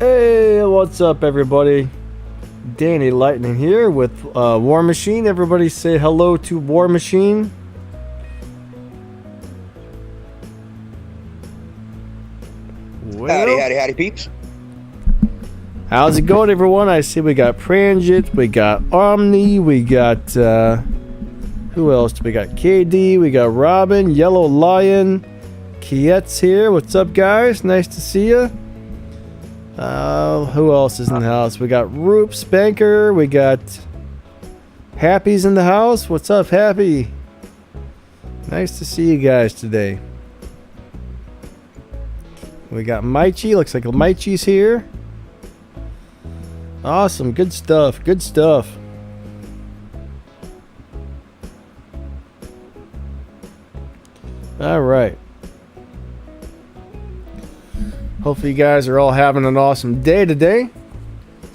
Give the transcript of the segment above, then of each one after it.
Hey, what's up, everybody? Danny Lightning here with War Machine. Everybody say hello to War Machine. Well, howdy, peeps. How's it going, everyone? I see we got Pranjit, we got Omni, we got, who else? We got KD, we got Robin, Yellow Lion, Kiet's here. What's up, guys? Nice to see you. Who else is in the house? We got Roop, Spanker, we got Happy's in the house. What's up, Happy? Nice to see you guys today. We got Maichi. Looks like Maichi's here. Awesome. Good stuff. Good stuff. All right. Hopefully you guys are all having an awesome day today.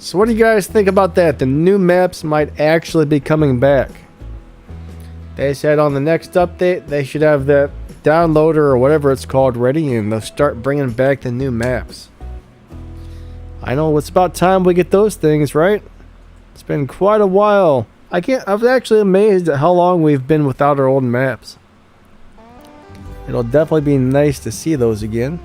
So what do you guys think about that? The new maps might actually be coming back. They said on the next update they should have that downloader or whatever it's called ready, and they'll start bringing back the new maps. I know it's about time we get those things, right? It's been quite a while. I was actually amazed at how long we've been without our old maps. It'll definitely be nice to see those again.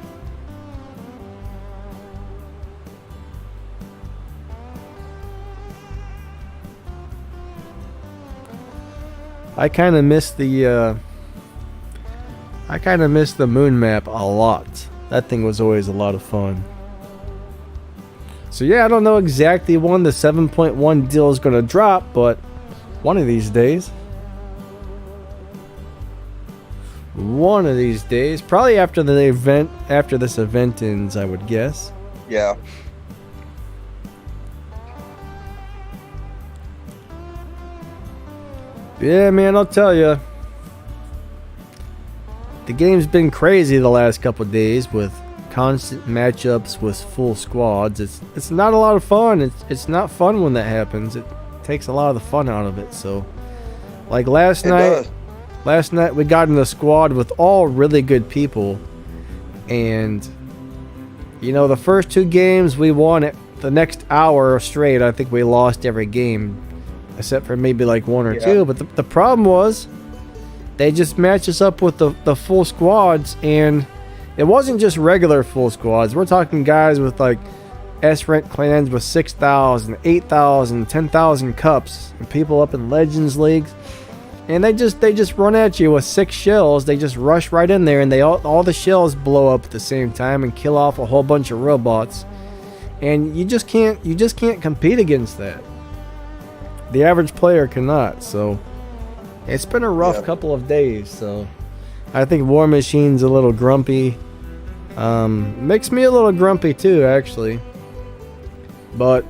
I kind of miss the moon map a lot. That thing was always a lot of fun. So yeah, I don't know exactly when the 7.1 deal is going to drop, but one of these days. One of these days, probably after the event, after this event ends, I would guess. Yeah. Yeah, man, I'll tell you. The game's been crazy the last couple of days with constant matchups with full squads. It's not a lot of fun. It's not fun when that happens. It takes a lot of the fun out of it. So, like last night we got in a squad with all really good people, and you know, the first two games we won it. The next hour straight, I think we lost every game, except for maybe like one or two. But the problem was, they just matched us up with the full squads, and it wasn't just regular full squads. We're talking guys with like S-rank clans with 6,000, 8,000, 10,000 cups, and people up in Legends leagues. And they just run at you with 6 shells. They just rush right in there, and all the shells blow up at the same time and kill off a whole bunch of robots. And you just can't compete against that. The average player cannot. So it's been a rough couple of days. So I think War Machine's a little grumpy. Makes me a little grumpy too, actually. But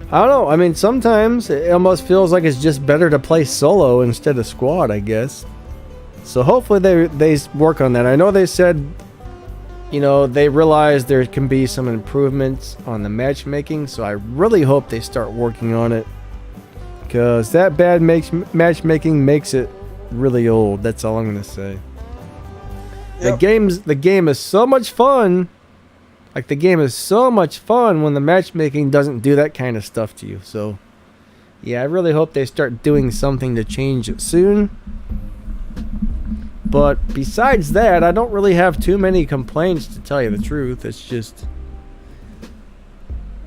I don't know. I mean, sometimes it almost feels like it's just better to play solo instead of squad, I guess. So hopefully they work on that. I know they said, you know, they realize there can be some improvements on the matchmaking, so I really hope they start working on it, because that bad matchmaking makes it really old. That's all I'm gonna say. Yep. The game is so much fun. Like, the game is so much fun when the matchmaking doesn't do that kind of stuff to you. So yeah, I really hope they start doing something to change it soon. But besides that, I don't really have too many complaints, to tell you the truth. It's just,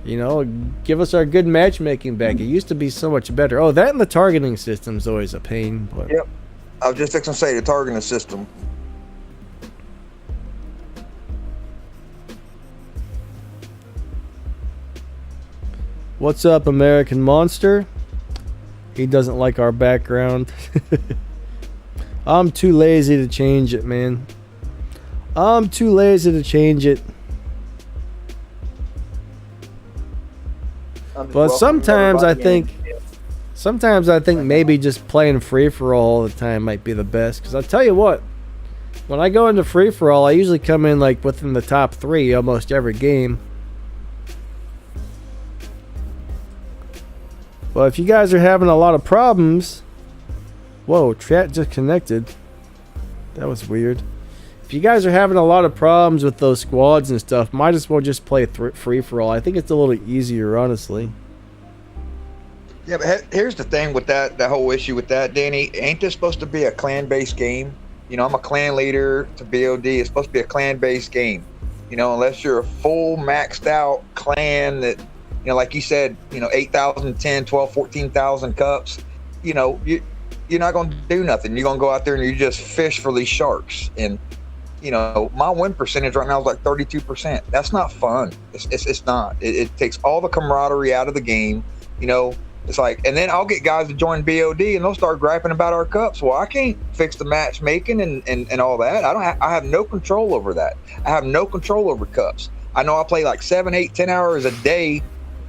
you know, give us our good matchmaking back. It used to be so much better. Oh, that and the targeting system's always a pain. But yep. I was just fixing to say the targeting system. What's up, American Monster? He doesn't like our background. I'm too lazy to change it, man. I'm too lazy to change it. But sometimes I think maybe just playing free-for-all all the time might be the best. Because I'll tell you what, when I go into free-for-all, I usually come in like within the top 3 almost every game. Well, if you guys are having a lot of problems... Whoa, chat just connected. That was weird. If you guys are having a lot of problems with those squads and stuff, might as well just play free-for-all. I think it's a little easier, honestly. Yeah, but here's the thing with that whole issue with that, Danny. Ain't this supposed to be a clan-based game? You know, I'm a clan leader to BOD. It's supposed to be a clan-based game. You know, unless you're a full maxed out clan that, you know, like you said, you know, 8,000, 10, 12, 14,000 cups, you know, you're not going to do nothing. You're going to go out there and you just fish for these sharks. And, you know, my win percentage right now is like 32%. That's not fun. It's not. It takes all the camaraderie out of the game. You know, it's like, and then I'll get guys to join BOD and they'll start griping about our cups. Well, I can't fix the matchmaking and all that. I have no control over that. I have no control over cups. I know I play like 7, 8, 10 hours a day.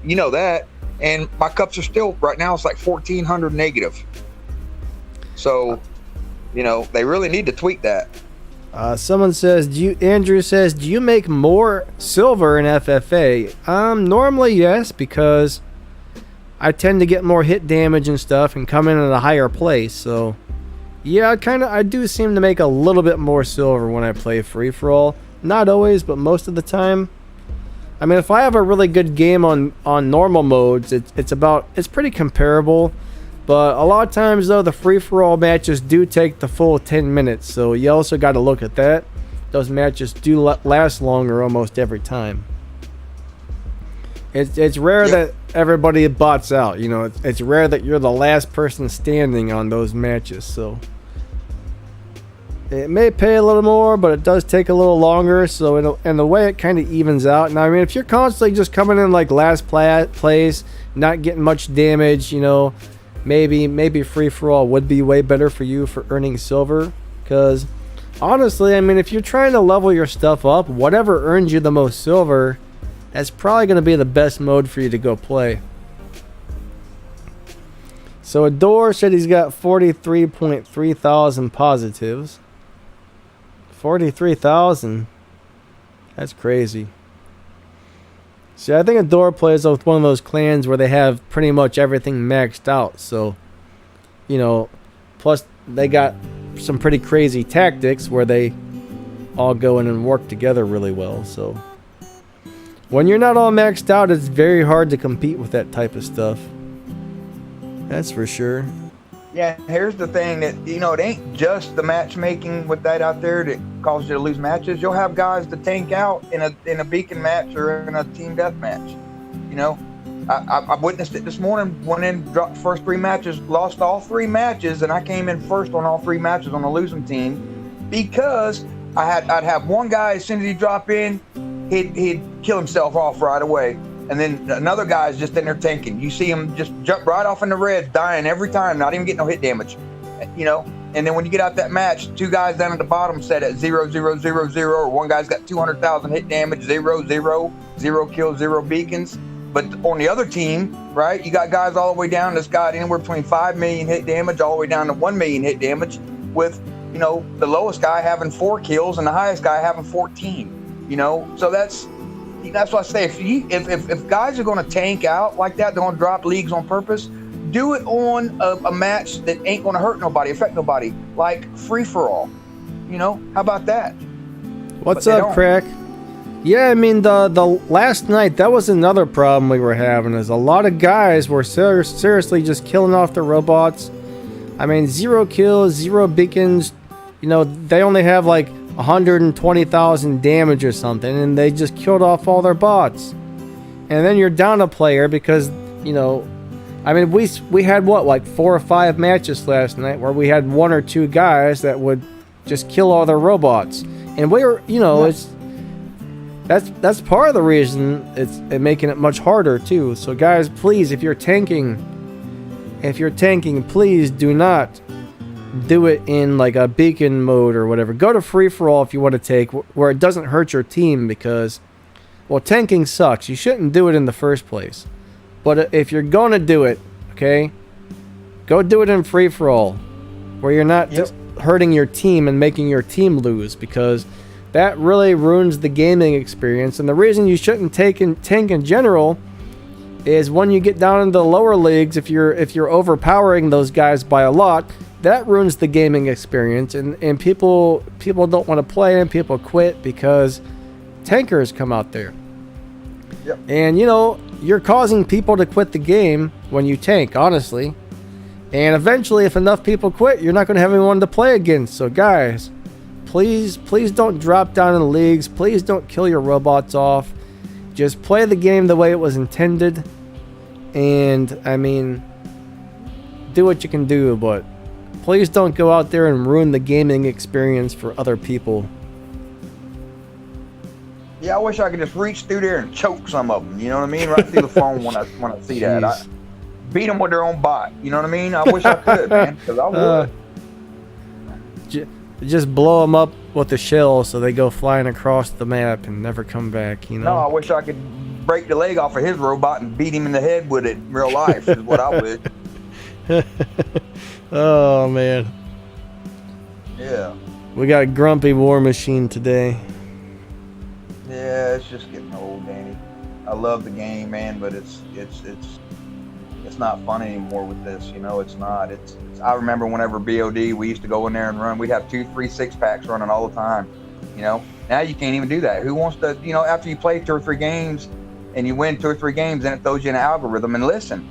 You know that. And my cups are still, right now, it's like 1,400 negative. So, you know, they really need to tweak that. Someone says, Andrew says, do you make more silver in FFA? Normally, yes, because I tend to get more hit damage and stuff and come in at a higher place. So, yeah, I do seem to make a little bit more silver when I play free-for-all. Not always, but most of the time. I mean, if I have a really good game on normal modes, it's pretty comparable. But a lot of times, though, the free-for-all matches do take the full 10 minutes. So you also got to look at that. Those matches do last longer almost every time. It's rare that everybody bots out. You know, it's rare that you're the last person standing on those matches. So it may pay a little more, but it does take a little longer. So in the way it kind of evens out. Now, I mean, if you're constantly just coming in like last place, not getting much damage, you know, maybe free for all would be way better for you for earning silver. Because honestly, I mean, if you're trying to level your stuff up, whatever earns you the most silver, that's probably going to be the best mode for you to go play. So Adore said he's got 43.3 thousand positives. 43,000. That's crazy. See, I think Adore plays with one of those clans where they have pretty much everything maxed out. So, you know, plus they got some pretty crazy tactics where they all go in and work together really well. So when you're not all maxed out, it's very hard to compete with that type of stuff. That's for sure. Yeah, here's the thing that, you know, it ain't just the matchmaking with that out there that causes you to lose matches. You'll have guys to tank out in a beacon match or in a team death match. You know, I witnessed it this morning. Went in, dropped the first 3 matches, lost all 3 matches, and I came in first on all 3 matches on the losing team because I'd have one guy, as soon as he'd drop in, he'd kill himself off right away. And then another guy's just in there tanking. You see him just jump right off in the reds, dying every time, not even getting no hit damage. You know, and then when you get out that match, 2 guys down at the bottom set at 0, 0, 0, 0, or one guy's got 200,000 hit damage, 0, 0, 0 kills, 0 beacons. But on the other team, right, you got guys all the way down that's got anywhere between 5 million hit damage all the way down to 1 million hit damage, with, you know, the lowest guy having 4 kills and the highest guy having 14. You know, so that's what I say. If guys are going to tank out like that, they're going to drop leagues on purpose, do it on a match that ain't going to hurt nobody, affect nobody, like free-for-all. You know, how about that? What's up, Crack? Yeah, I mean, the last night, that was another problem we were having, is a lot of guys were seriously just killing off the robots. I mean, 0 kills, 0 beacons. You know, they only have like 120,000 damage or something, and they just killed off all their bots. And then you're down a player because, you know, I mean, we had what, like 4 or 5 matches last night where we had 1 or 2 guys that would just kill all their robots, and we were, you know, that's part of the reason it's making it much harder too. So guys, please, if you're tanking, please do not do it in like a beacon mode or whatever. Go to free-for-all if you want to take where it doesn't hurt your team, because, well, tanking sucks. You shouldn't do it in the first place. But if you're going to do it, okay, go do it in free-for-all where you're not just hurting your team and making your team lose, because that really ruins the gaming experience. And the reason you shouldn't tank in general is when you get down into the lower leagues, if you're overpowering those guys by a lot, that ruins the gaming experience, and people don't want to play, and people quit because tankers come out there. Yep. And you're causing people to quit the game when you tank, honestly. And eventually, if enough people quit, you're not going to have anyone to play against. So guys, please don't drop down in the leagues. Please don't kill your robots off. Just play the game the way it was intended. And I mean, do what you can do, but please don't go out there and ruin the gaming experience for other people. Yeah, I wish I could just reach through there and choke some of them. You know what I mean? Right through the phone when I see that. I beat them with their own bot. You know what I mean? I wish I could, man, because I would. Just blow them up with the shell so they go flying across the map and never come back. No, I wish I could break the leg off of his robot and beat him in the head with it in real life. Is what I would. Oh man. Yeah. We got Grumpy War Machine today. Yeah, it's just getting old, Danny. I love the game, man, but it's not fun anymore with this. It's not. It's. I remember whenever BOD, we used to go in there and run. We'd have 2, 3, 6-packs running all the time. Now you can't even do that. Who wants to? After you play 2 or 3 games and you win 2 or 3 games, then it throws you in an algorithm. And listen,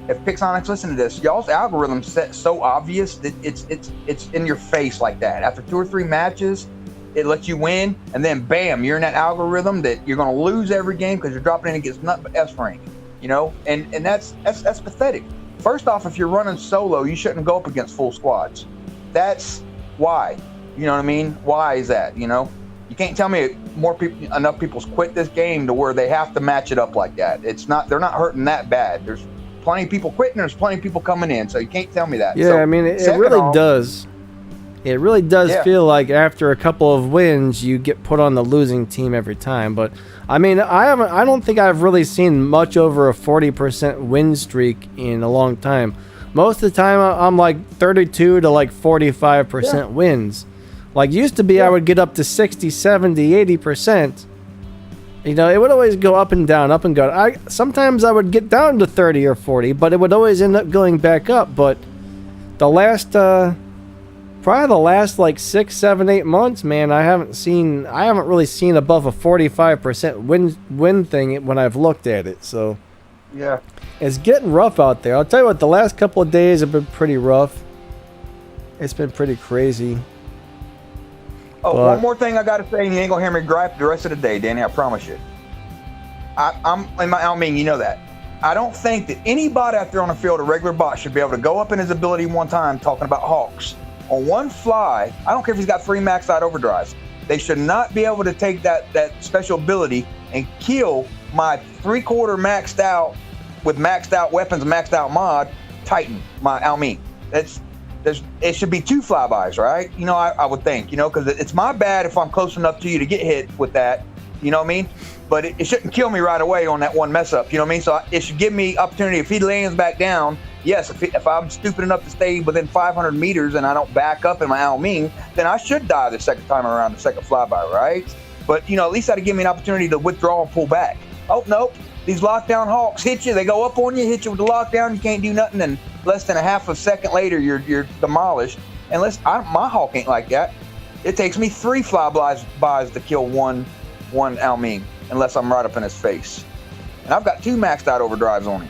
if Pixonics listen to this, y'all's algorithm set so obvious that it's in your face like that. After 2 or 3 matches, it lets you win, and then bam, you're in that algorithm that you're going to lose every game because you're dropping in against nothing but S rank. And that's pathetic. First off, if you're running solo, you shouldn't go up against full squads. That's why. You know what I mean? Why is that? You can't tell me enough people's quit this game to where they have to match it up like that. They're not hurting that bad. There's plenty of people quitting. There's plenty of people coming in. So you can't tell me that. Yeah, so, I mean, it really does. It really does feel like after a couple of wins, you get put on the losing team every time. But I mean, I don't think I've really seen much over a 40% win streak in a long time. Most of the time, I'm like 32 to like 45% wins. Like used to be, I would get up to 60, 70, 80%. It would always go up and down, up and go. Sometimes I would get down to 30 or 40, but it would always end up going back up. But the last, probably the last like 6, 7, 8 months, man, I haven't really seen above a 45% win thing when I've looked at it. So yeah, it's getting rough out there. I'll tell you what, the last couple of days have been pretty rough. It's been pretty crazy. Oh, one more thing I got to say, and you ain't going to hear me gripe the rest of the day, Danny, I promise you. I don't mean, you know that. I don't think that any bot out there on the field, a regular bot, should be able to go up in his ability one time talking about Hawks. On one fly, I don't care if he's got 3 maxed out overdrives. They should not be able to take that special ability and kill my 3/4 maxed out with maxed out weapons, maxed out mod Titan, my Almine. It should be 2 flybys, right? I would think, because it's my bad if I'm close enough to you to get hit with that. You know what I mean? But it shouldn't kill me right away on that one mess up. You know what I mean? So it should give me opportunity. If he lands back down, yes, if I'm stupid enough to stay within 500 meters and I don't back up in my Almine, then I should die the second time around, the second flyby, right? But, at least that'd give me an opportunity to withdraw and pull back. Oh, nope. These lockdown Hawks hit you. They go up on you, hit you with the lockdown. You can't do nothing. And less than a half a second later, you're demolished. Unless my Hawk ain't like that. It takes me 3 flybys to kill one Almine, unless I'm right up in his face. And I've got 2 maxed out overdrives on him.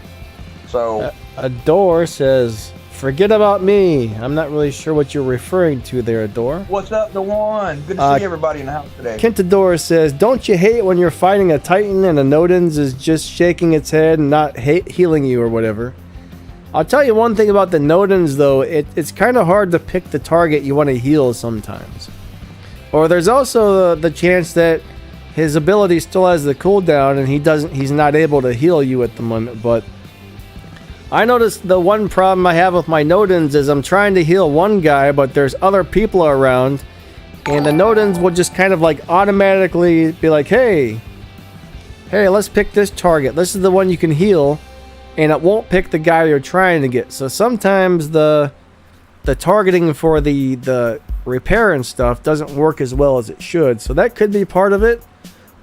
So Adore says, forget about me. I'm not really sure what you're referring to there, Adore. What's up, DeJuan? Good to see everybody in the house today. Kentador says, don't you hate when you're fighting a Titan and a Nodens is just shaking its head and not healing you or whatever? I'll tell you one thing about the Nodens, though. It's kind of hard to pick the target you want to heal sometimes. Or there's also the chance that his ability still has the cooldown and he's not able to heal you at the moment. But I noticed the one problem I have with my Nodens is I'm trying to heal one guy, but there's other people around, and the Nodens will just kind of like automatically be like, hey, let's pick this target. This is the one you can heal, and it won't pick the guy you're trying to get. So sometimes the targeting for the repair and stuff doesn't work as well as it should. So that could be part of it.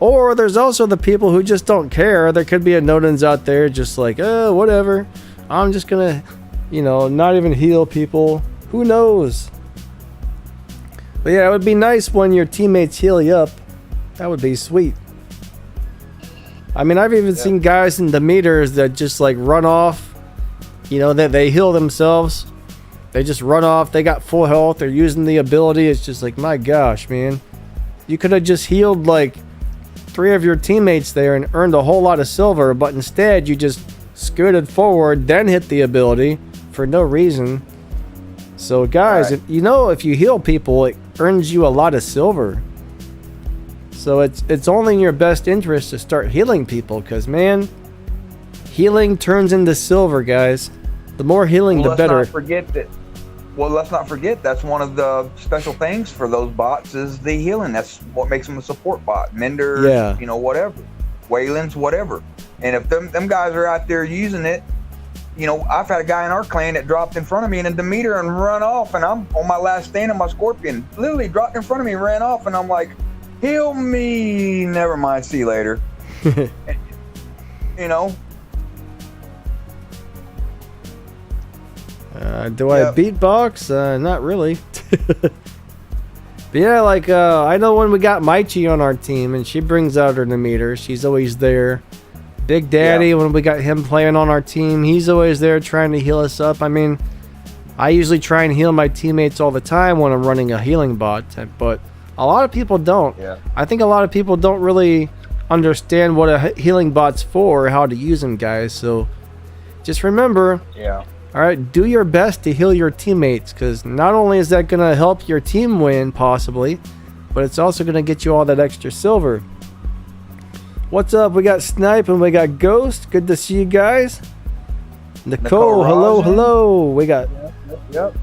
Or there's also the people who just don't care. There could be a Nodens out there just like, whatever. I'm just gonna, not even heal people Who knows? But yeah, it would be nice when your teammates heal you up. That would be sweet. I mean, I've even seen guys in the meters that just like run off. You know, that they heal themselves. They just run off. They got full health. They're using the ability. It's just like, my gosh, man. You could have just healed like 3 of your teammates there and earned a whole lot of silver. But instead, you just scooted forward, then hit the ability for no reason. So guys, if you heal people, it earns you a lot of silver. So it's only in your best interest to start healing people, because man, healing turns into silver, guys. The more healing, the better. Let's not forget that's one of the special things for those bots is the healing. That's what makes them a support bot. Menders, whatever. Waylands, whatever. And if them guys are out there using it, I've had a guy in our clan that dropped in front of me in a Demeter and run off, and I'm on my last stand of my Scorpion. Literally dropped in front of me and ran off, and I'm like, heal me. Never mind. See you later. Do I beatbox? Not really. But yeah, I know when we got Maichi on our team and she brings out her Demeter, she's always there. Big Daddy, when we got him playing on our team, he's always there trying to heal us up. I mean, I usually try and heal my teammates all the time when I'm running a healing bot, but a lot of people don't. Yeah. I think a lot of people don't really understand what a healing bot's for or how to use them, guys. So just remember, all right, do your best to heal your teammates, because not only is that going to help your team win, possibly, but it's also going to get you all that extra silver. What's up? We got Snipe and we got Ghost. Good to see you guys. Nicole, hello. We got... Yep.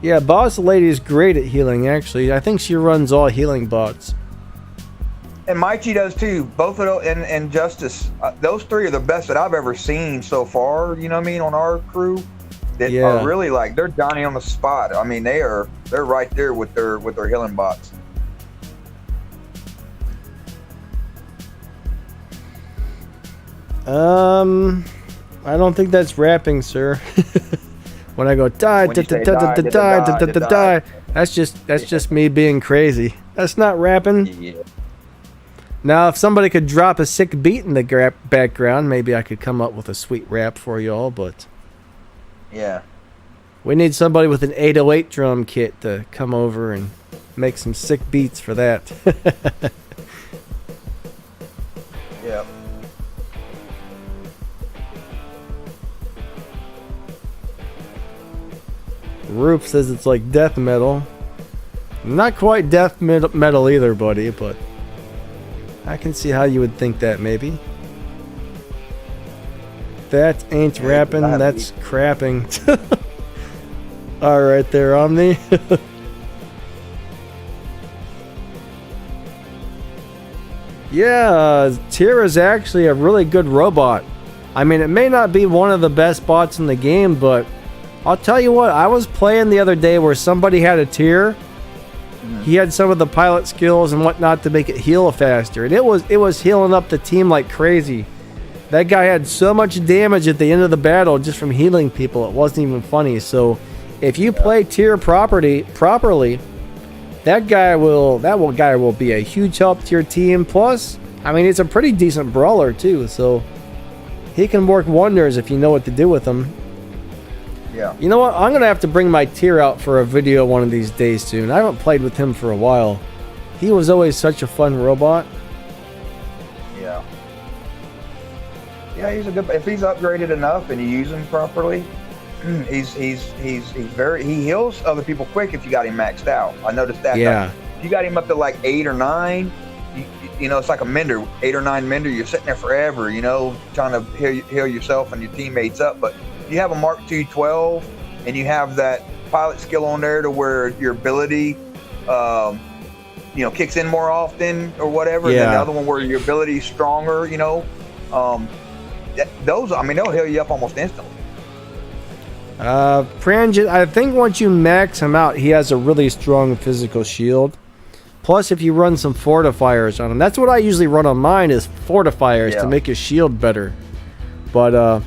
Yeah, Boss Lady is great at healing, actually. I think she runs all healing bots. And Maichi does too. Both of those, and Justice. Those 3 are the best that I've ever seen so far, you know what I mean, on our crew. That are really they're Johnny on the spot. I mean, they're right there with their healing bots. I don't think that's rapping, sir. When I go die, that's just me being crazy. That's not rapping. Yeah. Now, if somebody could drop a sick beat in the background, maybe I could come up with a sweet rap for y'all, but yeah, we need somebody with an 808 drum kit to come over and make some sick beats for that. Yeah. Roof says it's like death metal. Not quite death metal either, buddy, but I can see how you would think that, maybe. That ain't rapping, that's crapping. Alright there, Omni. Yeah, Tira's actually a really good robot. I mean, it may not be one of the best bots in the game, but I'll tell you what, I was playing the other day where somebody had a tier. He had some of the pilot skills and whatnot to make it heal faster, and it was healing up the team like crazy. That guy had so much damage at the end of the battle just from healing people, it wasn't even funny. So if you play tier properly, that guy will be a huge help to your team. Plus, I mean, it's a pretty decent brawler too, so he can work wonders if you know what to do with him. Yeah. You know what? I'm gonna have to bring my tier out for a video one of these days soon. I haven't played with him for a while. He was always such a fun robot. Yeah. Yeah, he's a good. If he's upgraded enough and you use him properly, he heals other people quick if you got him maxed out. I noticed that. Yeah. If you got him up to like 8 or 9, you know, it's like a mender, 8 or 9 mender. You're sitting there forever, you know, trying to heal yourself and your teammates up, but you have a Mark II 12 and you have that pilot skill on there to where your ability kicks in more often or whatever. Yeah. And then the other one where your ability is stronger, you know. Those, I mean, they'll heal you up almost instantly. Pranjit, I think once you max him out, he has a really strong physical shield. Plus, if you run some fortifiers on him, that's what I usually run on mine, is fortifiers to make his shield better. But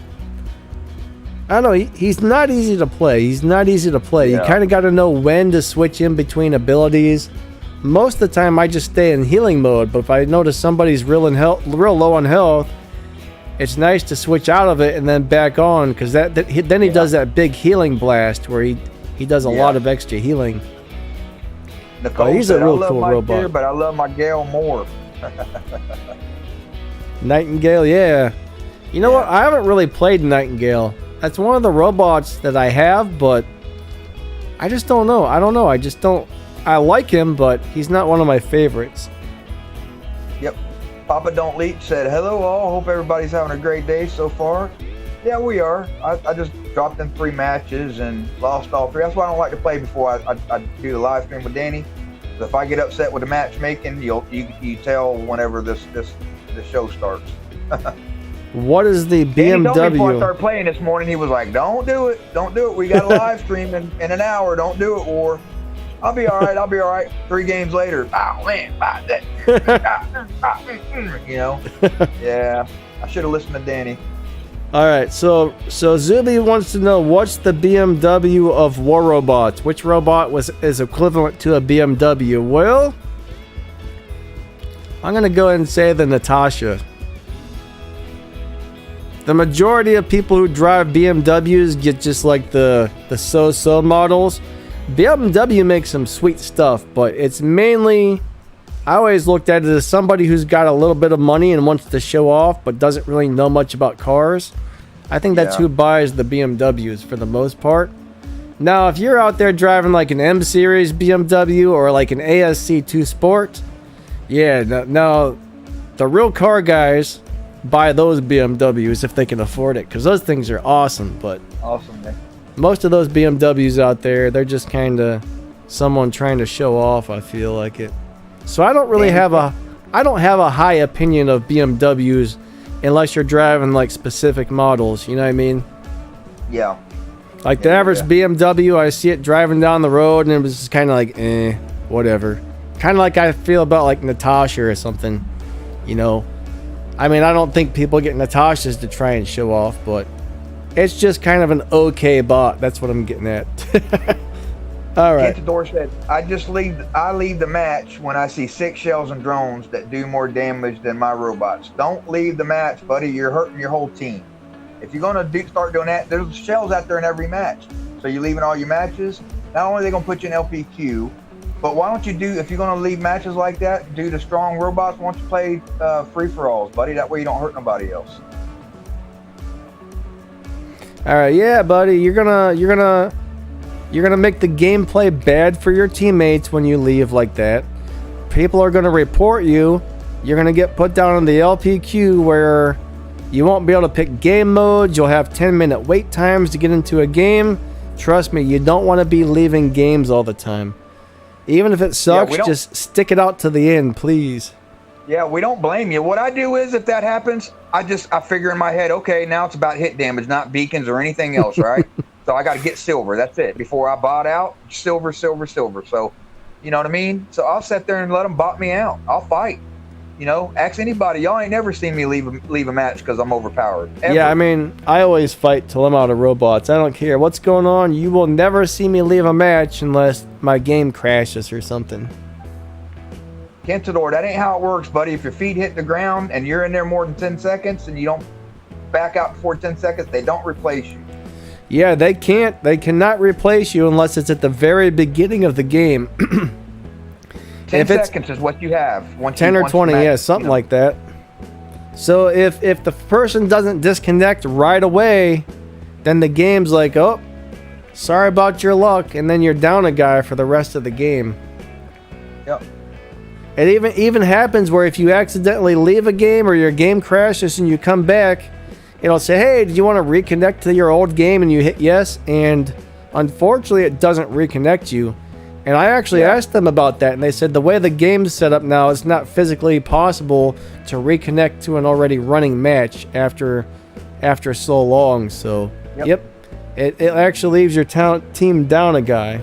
I don't know. He's not easy to play. You Yeah. kind of got to know when to switch in between abilities. Most of the time, I just stay in healing mode. But if I notice somebody's real low on health, it's nice to switch out of it and then back on, because then he does that big healing blast where he does a lot of extra healing. Nicole he's said, a real I love cool my robot. Deer, but I love my Gale more. Nightingale, yeah. You know what? I haven't really played Nightingale. That's one of the robots that I have, but I just don't know. I just don't. I like him, but he's not one of my favorites. Yep. Papa Don't Leech said, hello all. Hope everybody's having a great day so far. Yeah, we are. I just dropped in 3 matches and lost all 3. That's why I don't like to play before I do the live stream with Danny. If I get upset with the matchmaking, you tell whenever this show starts. What is the Danny told me before I BMW? started playing this morning, he was like, don't do it. We got a live stream in an hour. Don't do it, War. I'll be all right. 3 games later, oh man, you know? Yeah, I should have listened to Danny. All right, so Zuby wants to know, what's the BMW of war robots? Which robot is equivalent to a BMW? Well, I'm gonna go ahead and say the Natasha. The majority of people who drive BMWs get just like the so-so models. BMW makes some sweet stuff, but it's mainly, I always looked at it as somebody who's got a little bit of money and wants to show off but doesn't really know much about cars. I think that's who buys the BMWs for the most part. Now, if you're out there driving like an M Series BMW or like an ASC2 Sport, yeah, no, the real car guys buy those BMWs if they can afford it, because those things are awesome. But Awesome, man. most of those BMWs out there, they're just kind of someone trying to show off, I feel like it. So I don't really have a high opinion of BMWs unless you're driving like specific models, you know what I mean? Yeah. Like the average BMW, I see it driving down the road and it was just kind of like, whatever. Kind of like I feel about like Natasha or something, you know? I mean, I don't think people get Natashas to try and show off, but it's just kind of an okay bot. That's what I'm getting at. All right. Cantador said, I leave the match when I see 6 shells and drones that do more damage than my robots. Don't leave the match, buddy. You're hurting your whole team. If you're going to start doing that, there's shells out there in every match. So you're leaving all your matches. Not only are they going to put you in LPQ, but why don't you if you're going to leave matches like that, do the strong robots, why don't you play free-for-alls, buddy? That way you don't hurt nobody else. All right, yeah, buddy. You're gonna make the gameplay bad for your teammates when you leave like that. People are gonna report you. You're gonna get put down on the LPQ where you won't be able to pick game modes. You'll have 10-minute wait times to get into a game. Trust me, you don't want to be leaving games all the time. Even if it sucks, just stick it out to the end, please. Yeah, we don't blame you. What I do is, if that happens, I figure in my head, okay, now it's about hit damage, not beacons or anything else, right? So I got to get silver. That's it. Before I bot out, silver. So, you know what I mean? So I'll sit there and let them bot me out. I'll fight. You know, ask anybody. Y'all ain't never seen me leave a match because I'm overpowered. Ever. Yeah, I mean, I always fight till I'm out of robots. I don't care what's going on. You will never see me leave a match unless my game crashes or something. Cantador, that ain't how it works, buddy. If your feet hit the ground and you're in there more than 10 seconds and you don't back out before 10 seconds, they don't replace you. Yeah, they can't. They cannot replace you unless it's at the very beginning of the game. 10 seconds is what you have. 10 or 20, yeah, something like that. So if the person doesn't disconnect right away, then the game's like, oh, sorry about your luck, and then you're down a guy for the rest of the game. Yep. It even happens where if you accidentally leave a game or your game crashes and you come back, it'll say, hey, do you want to reconnect to your old game? And you hit yes, and unfortunately it doesn't reconnect you. And I actually asked them about that, and they said the way the game's set up now, it's not physically possible to reconnect to an already running match after so long. So, yep. It actually leaves your team down a guy.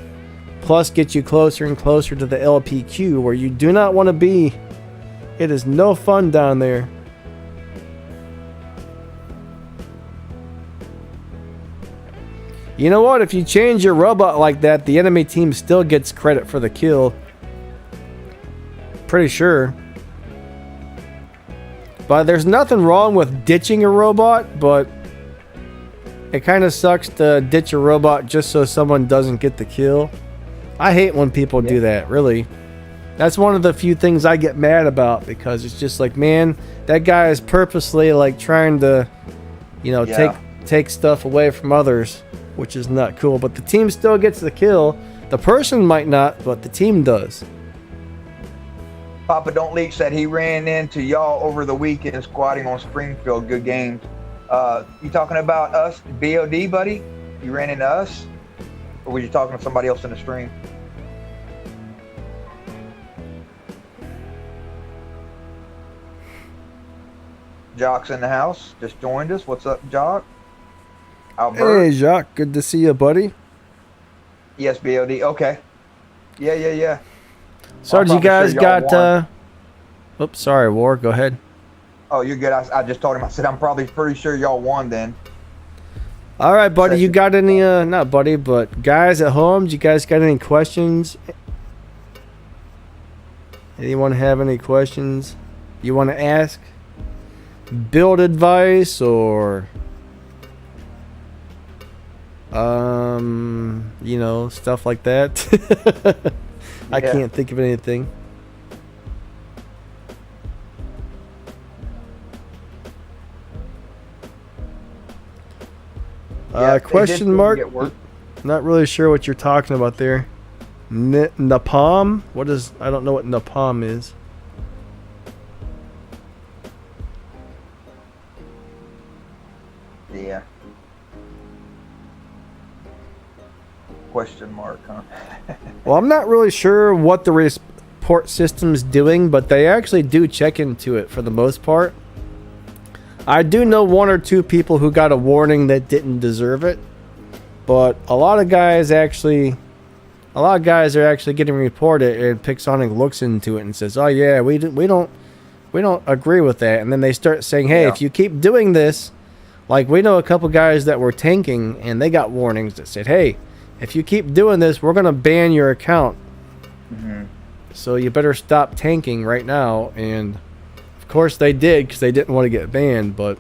Plus gets you closer and closer to the LPQ, where you do not want to be. It is no fun down there. You know what? If you change your robot like that, the enemy team still gets credit for the kill. Pretty sure. But there's nothing wrong with ditching a robot, but it kind of sucks to ditch a robot just so someone doesn't get the kill. I hate when people do that, really. That's one of the few things I get mad about, because it's just like, man, that guy is purposely like trying to, you know, take stuff away from others, which is not cool. But the team still gets the kill. The person might not, but the team does. Papa Don't Leak said he ran into y'all over the weekend squatting on Springfield. Good games. You talking about us, BOD, buddy? You ran into us? Or were you talking to somebody else in the stream? Jock's in the house. Just joined us. What's up, Jock? Albert? Hey, Jacques. Good to see you, buddy. Yes, BOD. Okay. Yeah. So you guys got... Oops, sorry, War. Go ahead. Oh, you're good. I just told him. I said, I'm probably pretty sure y'all won then. All right, buddy. You got any... not buddy, but guys at home, do you guys got any questions? Anyone have any questions you want to ask? Build advice or... you know, stuff like that. I can't think of anything. Question mark? Not really sure what you're talking about there. Napalm? What is... I don't know what napalm is. Yeah. Question mark, huh? Well, I'm not really sure what the report system's doing, but they actually do check into it for the most part. I do know one or two people who got a warning that didn't deserve it, but a lot of guys are actually getting reported, and Pixonic looks into it and says, "Oh yeah, we don't agree with that." And then they start saying, "Hey, if you keep doing this," like we know a couple guys that were tanking and they got warnings that said, "Hey, if you keep doing this, we're going to ban your account. So you better stop tanking right now." And of course they did, because they didn't want to get banned. But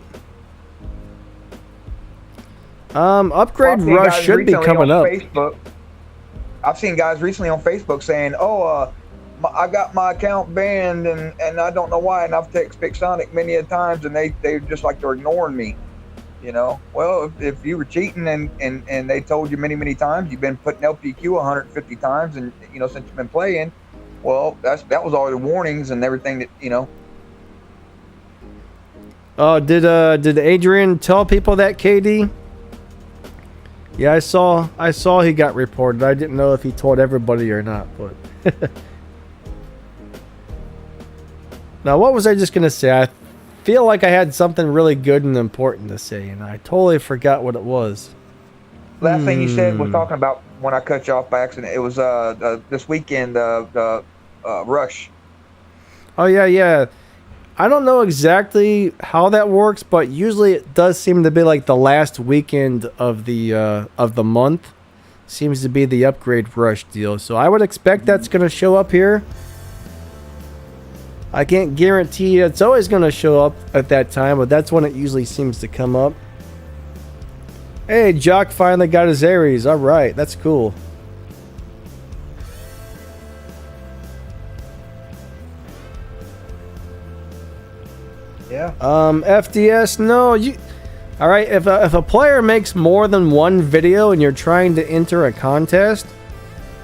upgrade rush should be coming up. Facebook, I've seen guys recently on Facebook saying, "Oh, I got my account banned and I don't know why." And I've texted Pixonic many a times, and they just like they're ignoring me. You know, well, if you were cheating and they told you many times, you've been putting LPQ 150 times, and you know, since you've been playing, well, that was all the warnings and everything that, you know. Oh, did Adrian tell people that, KD? Yeah, I saw he got reported. I didn't know if he told everybody or not, but now what was I just gonna say? I feel like I had something really good and important to say, and I totally forgot what it was. Last thing you said was talking about when I cut you off by accident. It was this weekend, the rush. Oh yeah. I don't know exactly how that works, but usually it does seem to be like the last weekend of the month seems to be the upgrade rush deal. So I would expect that's going to show up here. I can't guarantee it's always going to show up at that time, but that's when it usually seems to come up. Hey, Jock finally got his Aries. All right, that's cool. Yeah. FDS, no. All right, if a player makes more than one video and you're trying to enter a contest,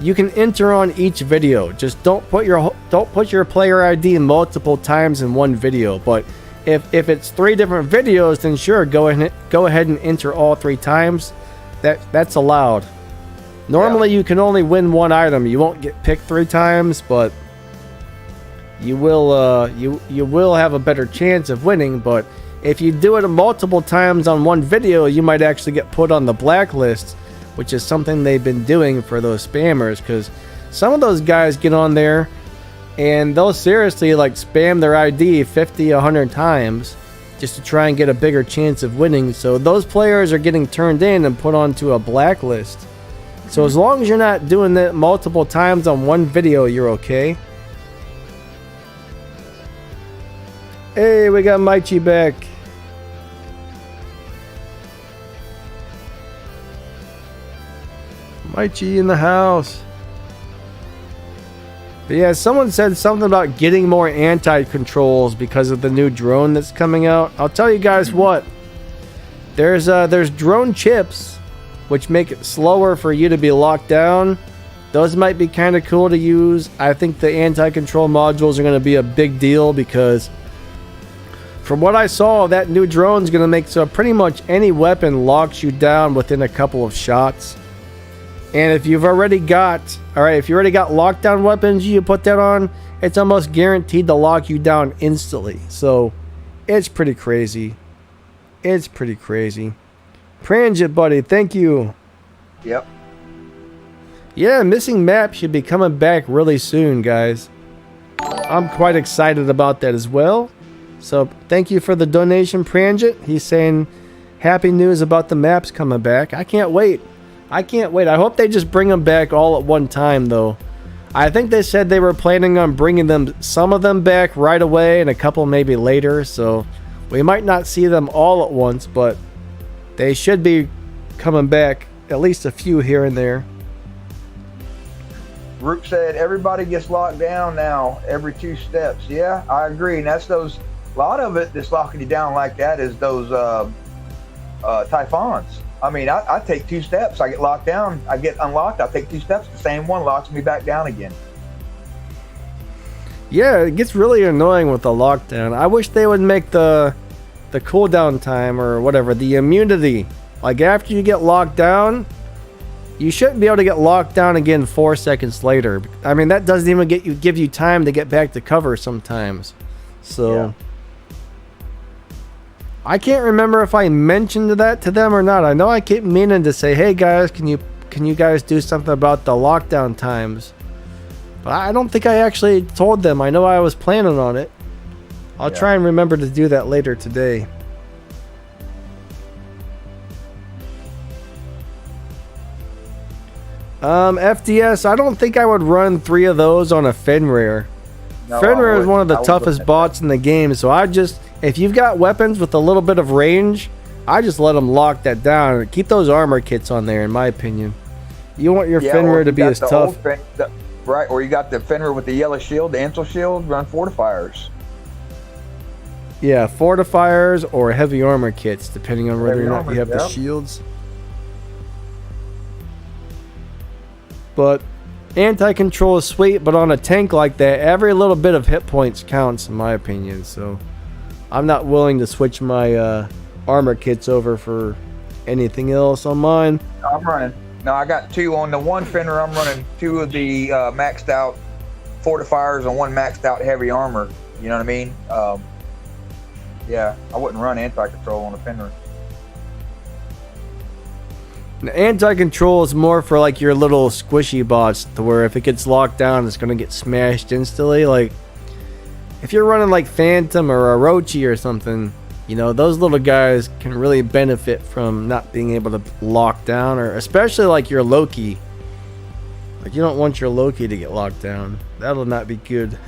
you can enter on each video. Just don't put your player ID multiple times in one video. But if it's 3 different videos, then sure, go ahead and enter all 3 times. That's allowed. Normally, you can only win 1 item. You won't get picked 3 times, but you will have a better chance of winning. But if you do it multiple times on one video, you might actually get put on the blacklist, which is something they've been doing for those spammers, because some of those guys get on there and they'll seriously like spam their ID 50, 100 times, just to try and get a bigger chance of winning. So those players are getting turned in and put onto a blacklist. So as long as you're not doing that multiple times on one video, you're okay. Hey, we got Michi back. Michi in the house. But yeah, someone said something about getting more anti-controls because of the new drone that's coming out. I'll tell you guys what. There's drone chips which make it slower for you to be locked down. Those might be kind of cool to use. I think the anti-control modules are going to be a big deal because from what I saw, that new drone is going to make so pretty much any weapon locks you down within a couple of shots. And if you've already got, if you already got lockdown weapons, you put that on, it's almost guaranteed to lock you down instantly. So it's pretty crazy. It's pretty crazy. Pranjit, buddy, thank you. Yep. Yeah, missing map should be coming back really soon, guys. I'm quite excited about that as well. So thank you for the donation, Pranjit. He's saying happy news about the maps coming back. I can't wait. I can't wait. I hope they just bring them back all at one time, though. I think they said they were planning on bringing some of them back right away and a couple maybe later. So we might not see them all at once, but they should be coming back, at least a few here and there. Roop said everybody gets locked down now every 2 steps. Yeah, I agree. And that's a lot of it that's locking you down like that is those Typhons. I mean, I take 2 steps, I get locked down, I get unlocked, I take 2 steps, the same one locks me back down again. Yeah, it gets really annoying with the lockdown. I wish they would make the cooldown time or whatever, the immunity. Like after you get locked down, you shouldn't be able to get locked down again 4 seconds later. I mean, that doesn't even give you time to get back to cover sometimes. So yeah. I can't remember if I mentioned that to them or not. I know I keep meaning to say, hey guys, can you guys do something about the lockdown times? But I don't think I actually told them. I know I was planning on it. I'll try and remember to do that later today. FDS, I don't think I would run 3 of those on a Fenrir. No, Fenrir is one of the toughest bots in the game, so if you've got weapons with a little bit of range, I just let them lock that down. Keep those armor kits on there, in my opinion. You want your Fenrir to be as tough. Right, or you got the Fenrir with the yellow shield, the Ansel shield, run fortifiers. Yeah, fortifiers or heavy armor kits, depending on whether or not you have the shields. But anti-control is sweet, but on a tank like that, every little bit of hit points counts, in my opinion. So I'm not willing to switch my armor kits over for anything else on mine. I'm running. No, I got 2 on the one Fenrir. I'm running 2 of the maxed out fortifiers and 1 maxed out heavy armor. You know what I mean? Yeah, I wouldn't run anti-control on a Fenrir. Anti-control is more for like your little squishy bots, to where if it gets locked down, it's gonna get smashed instantly. Like if you're running like Phantom or Orochi or something, you know, those little guys can really benefit from not being able to lock down, or especially like your Loki. Like you don't want your Loki to get locked down. That'll not be good.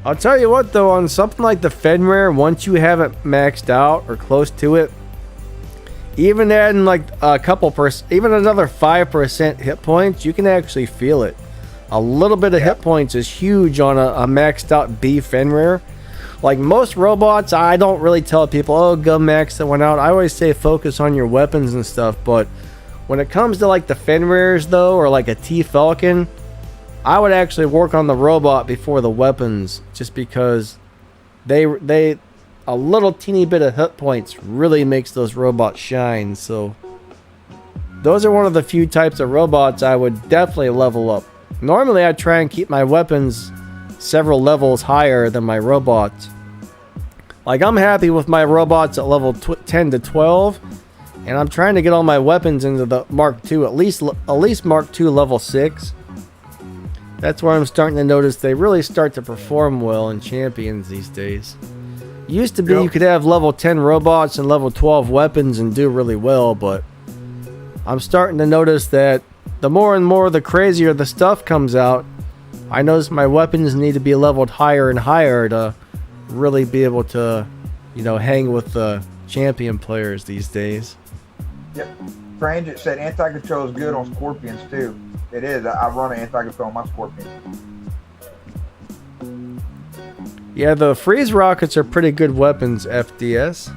I'll tell you what though, on something like the Fenrir, once you have it maxed out or close to it, even adding like a couple even another 5% hit points, you can actually feel it. A little bit of hit points is huge on a maxed out B Fenrir. Like most robots, I don't really tell people, oh, go max that one out. I always say focus on your weapons and stuff, but when it comes to like the Fenrirs though, or like a T-Falcon, I would actually work on the robot before the weapons, just because they a little teeny bit of hit points really makes those robots shine. So those are one of the few types of robots I would definitely level up. Normally I try and keep my weapons several levels higher than my robots. Like I'm happy with my robots at level 10 to 12, And I'm trying to get all my weapons into the Mark II, at least Mark II level 6. That's where I'm starting to notice they really start to perform well in Champions these days. Used to be you could have level 10 robots and level 12 weapons and do really well, but I'm starting to notice that the more and more the crazier the stuff comes out, I notice my weapons need to be leveled higher and higher to really be able to, hang with the champion players these days. Yep. Strange, it said anti-control is good on Scorpions too. It is. I run an anti-control on my Scorpion. Yeah, the freeze rockets are pretty good weapons, FDS.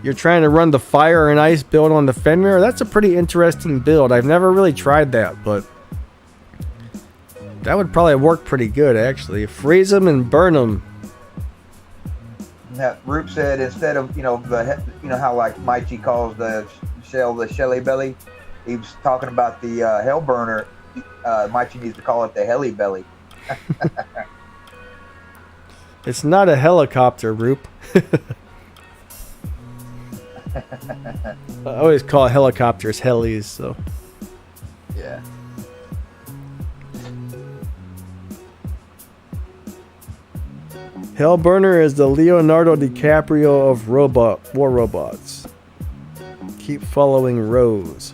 You're trying to run the fire and ice build on the Fenrir? That's a pretty interesting build. I've never really tried that, but that would probably work pretty good, actually. Freeze them and burn them. That Roop said instead of how like Maichi calls the shell the Shelly belly, he was talking about the Hellburner. Maichi needs to call it the Heli belly. It's not a helicopter, Roop. I always call helicopters helis, so. Yeah. Hellburner is the Leonardo DiCaprio of war robots. Keep following Rose.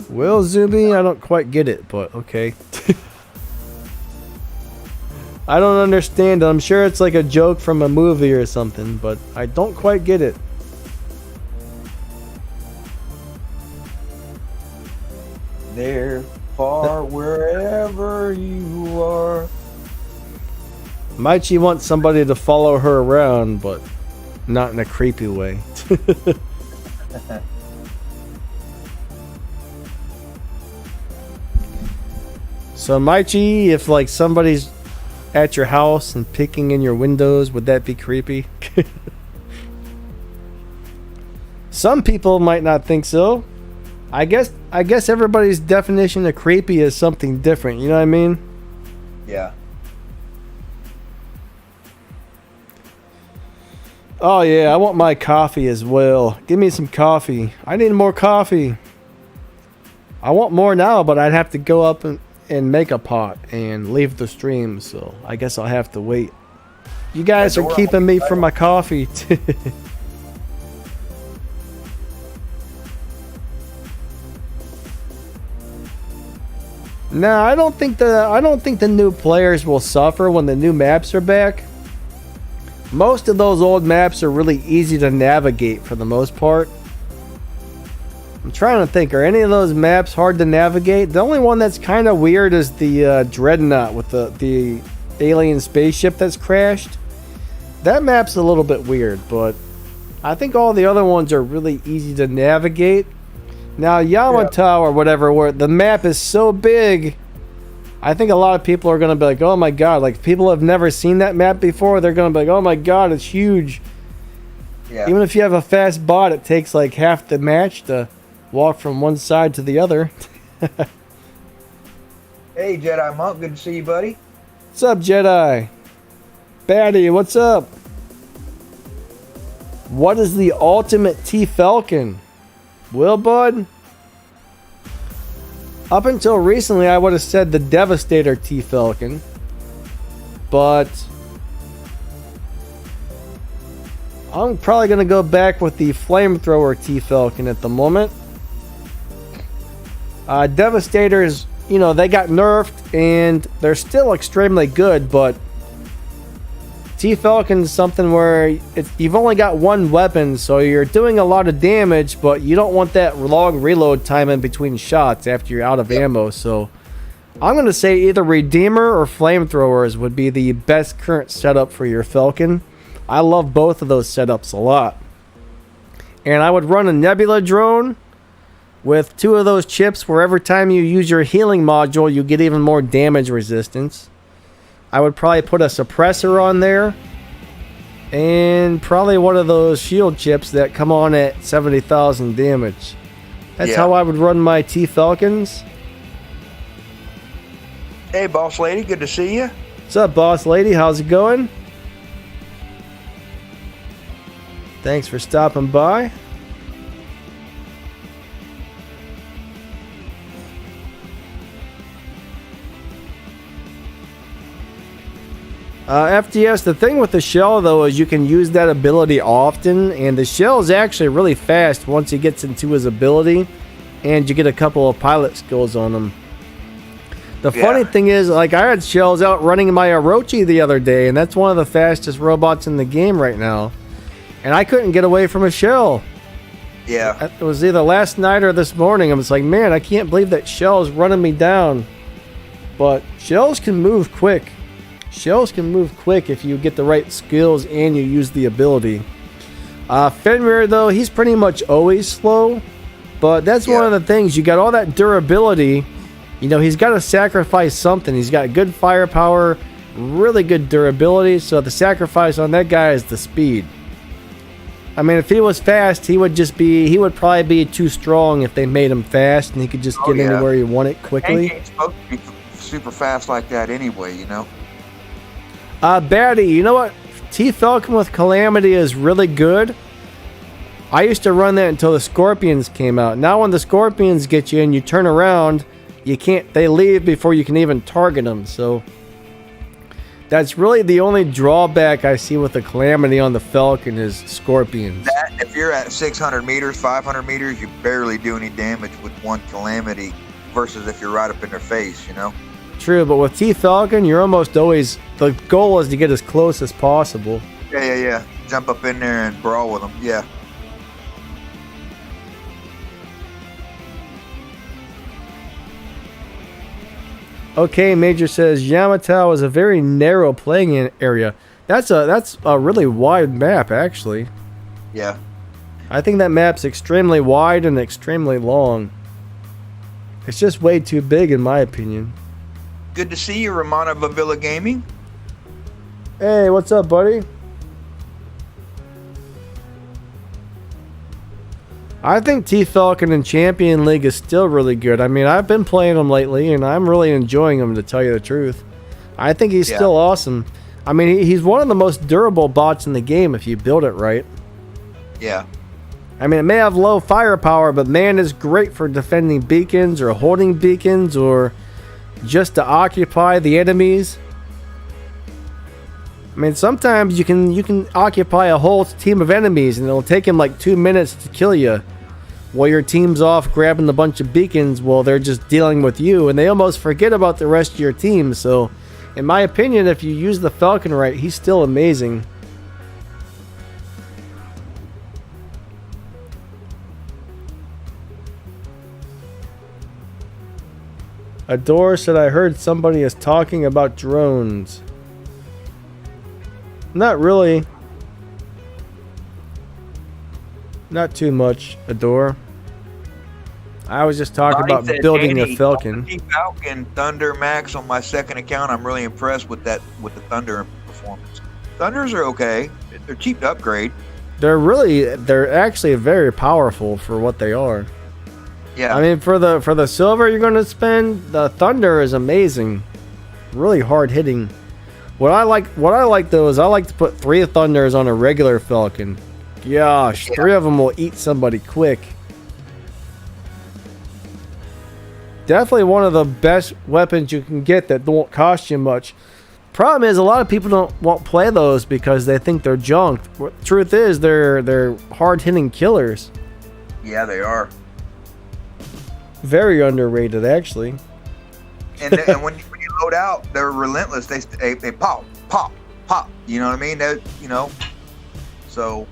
Well, Zoomy, I don't quite get it, but okay. I don't understand. I'm sure it's like a joke from a movie or something, but I don't quite get it. There, far wherever you are. Maichi wants somebody to follow her around, but not in a creepy way. So Maichi, if like somebody's at your house and picking in your windows, would that be creepy? Some people might not think so. I guess everybody's definition of creepy is something different, you know what I mean? Yeah. Oh yeah, I want my coffee as well. Give me some coffee. I need more coffee. I want more now, but I'd have to go up and make a pot and leave the stream, so I guess I'll have to wait. You guys are keeping me from my coffee. No, I don't think the new players will suffer when the new maps are back. Most of those old maps are really easy to navigate for the most part. I'm trying to think, are any of those maps hard to navigate? The only one that's kind of weird is the Dreadnought with the alien spaceship that's crashed. That map's a little bit weird, but I think all the other ones are really easy to navigate. Now Yamato or whatever, where the map is so big, I think a lot of people are going to be like, oh my god, like people have never seen that map before, they're going to be like, oh my god, it's huge. Yeah. Even if you have a fast bot, it takes like half the match to walk from one side to the other. Hey Jedi Monk, good to see you, buddy. What's up, Jedi? Batty, what's up? What is the ultimate T-Falcon? Well, bud, up until recently, I would have said the Devastator T-Falcon, but I'm probably going to go back with the Flamethrower T-Falcon at the moment. Devastators, they got nerfed and they're still extremely good, but T-Falcon's something where you've only got one weapon, so you're doing a lot of damage, but you don't want that long reload time in between shots after you're out of ammo. So I'm going to say either Redeemer or Flamethrowers would be the best current setup for your Falcon. I love both of those setups a lot. And I would run a Nebula drone with 2 of those chips where every time you use your healing module, you get even more damage resistance. I would probably put a suppressor on there and probably one of those shield chips that come on at 70,000 damage. That's how I would run my T-Falcons. Hey, boss lady, good to see you. What's up, boss lady? How's it going? Thanks for stopping by. FTS, the thing with the shell though is you can use that ability often, and the shell is actually really fast once he gets into his ability, and you get a couple of pilot skills on him. The funny thing is, like, I had shells out running my Orochi the other day, and that's one of the fastest robots in the game right now, and I couldn't get away from a shell. Yeah. It was either last night or this morning. I was like, man, I can't believe that shell's running me down. But shells can move quick. Shells can move quick if you get the right skills and you use the ability. Fenrir, though, he's pretty much always slow. But that's one of the things. You got all that durability. You know, he's got to sacrifice something. He's got good firepower, really good durability. So the sacrifice on that guy is the speed. I mean, if he was fast, he would probably be too strong if they made him fast and he could just get anywhere he wanted quickly. He ain't supposed to be super fast like that anyway, you know? Baddie, you know what? T-Falcon with Calamity is really good. I used to run that until the Scorpions came out. Now when the Scorpions get you and you turn around, they leave before you can even target them. So that's really the only drawback I see with the Calamity on the Falcon is Scorpions. If you're at 600 meters, 500 meters, you barely do any damage with one Calamity versus if you're right up in their face, you know? True, but with T-Falcon, you're almost always... The goal is to get as close as possible. Yeah. Jump up in there and brawl with them, yeah. Okay, Major says, Yamato is a very narrow playing area. That's a really wide map, actually. Yeah. I think that map's extremely wide and extremely long. It's just way too big, in my opinion. Good to see you, Romano Vavilla Gaming. Hey, what's up, buddy? I think T-Falcon in Champion League is still really good. I mean, I've been playing him lately, and I'm really enjoying him, to tell you the truth. I think he's still awesome. I mean, he's one of the most durable bots in the game if you build it right. Yeah. I mean, it may have low firepower, but man, is great for defending beacons or holding beacons or just to occupy the enemies. I mean, sometimes you can occupy a whole team of enemies and it'll take him like 2 minutes to kill you while your team's off grabbing a bunch of beacons while they're just dealing with you, and they almost forget about the rest of your team. So in my opinion, if you use the Falcon right, he's still amazing. Adore said, I heard somebody is talking about drones. Not really. Not too much, Adore. I was just talking about building a Falcon. T-Falcon Thunder Max on my second account. I'm really impressed with the Thunder performance. Thunders are okay. They're cheap to upgrade. They're actually very powerful for what they are. Yeah. I mean, for the silver you're going to spend, the Thunder is amazing. Really hard hitting. What I like though is I like to put 3 Thunders on a regular Falcon. Gosh, 3 of them will eat somebody quick. Definitely one of the best weapons you can get that won't cost you much. Problem is, a lot of people won't play those because they think they're junk. Truth is, they're hard hitting killers. Yeah, they are. Very underrated, actually. And when you load out, they're relentless. They pop. You know what I mean? So.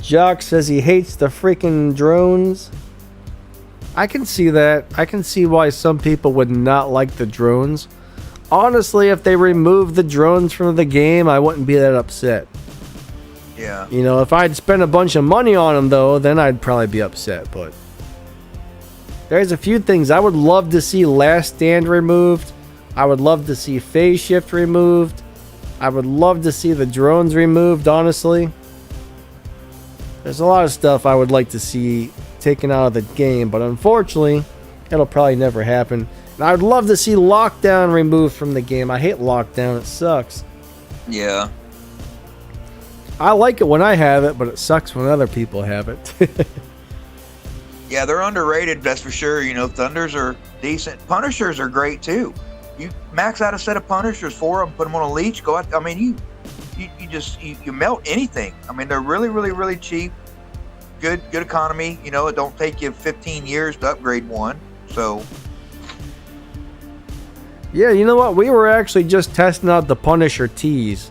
Jock says he hates the freaking drones. I can see that. I can see why some people would not like the drones. Honestly, if they removed the drones from the game, I wouldn't be that upset. Yeah. You know, if I'd spent a bunch of money on them, though, then I'd probably be upset. But there's a few things. I would love to see Last Stand removed. I would love to see Phase Shift removed. I would love to see the drones removed, honestly. There's a lot of stuff I would like to see taken out of the game, but unfortunately, it'll probably never happen. And I'd love to see Lockdown removed from the game. I hate Lockdown. It sucks. Yeah. I like it when I have it, but it sucks when other people have it. Yeah, they're underrated, that's for sure. You know, Thunders are decent. Punishers are great too. You max out a set of Punishers, 4 of them, put them on a leech, go out. I mean, you melt anything. I mean, they're really, really, really cheap. Good economy. You know, it don't take you 15 years to upgrade one. So, Yeah, you know what? We were actually just testing out the Punisher tees.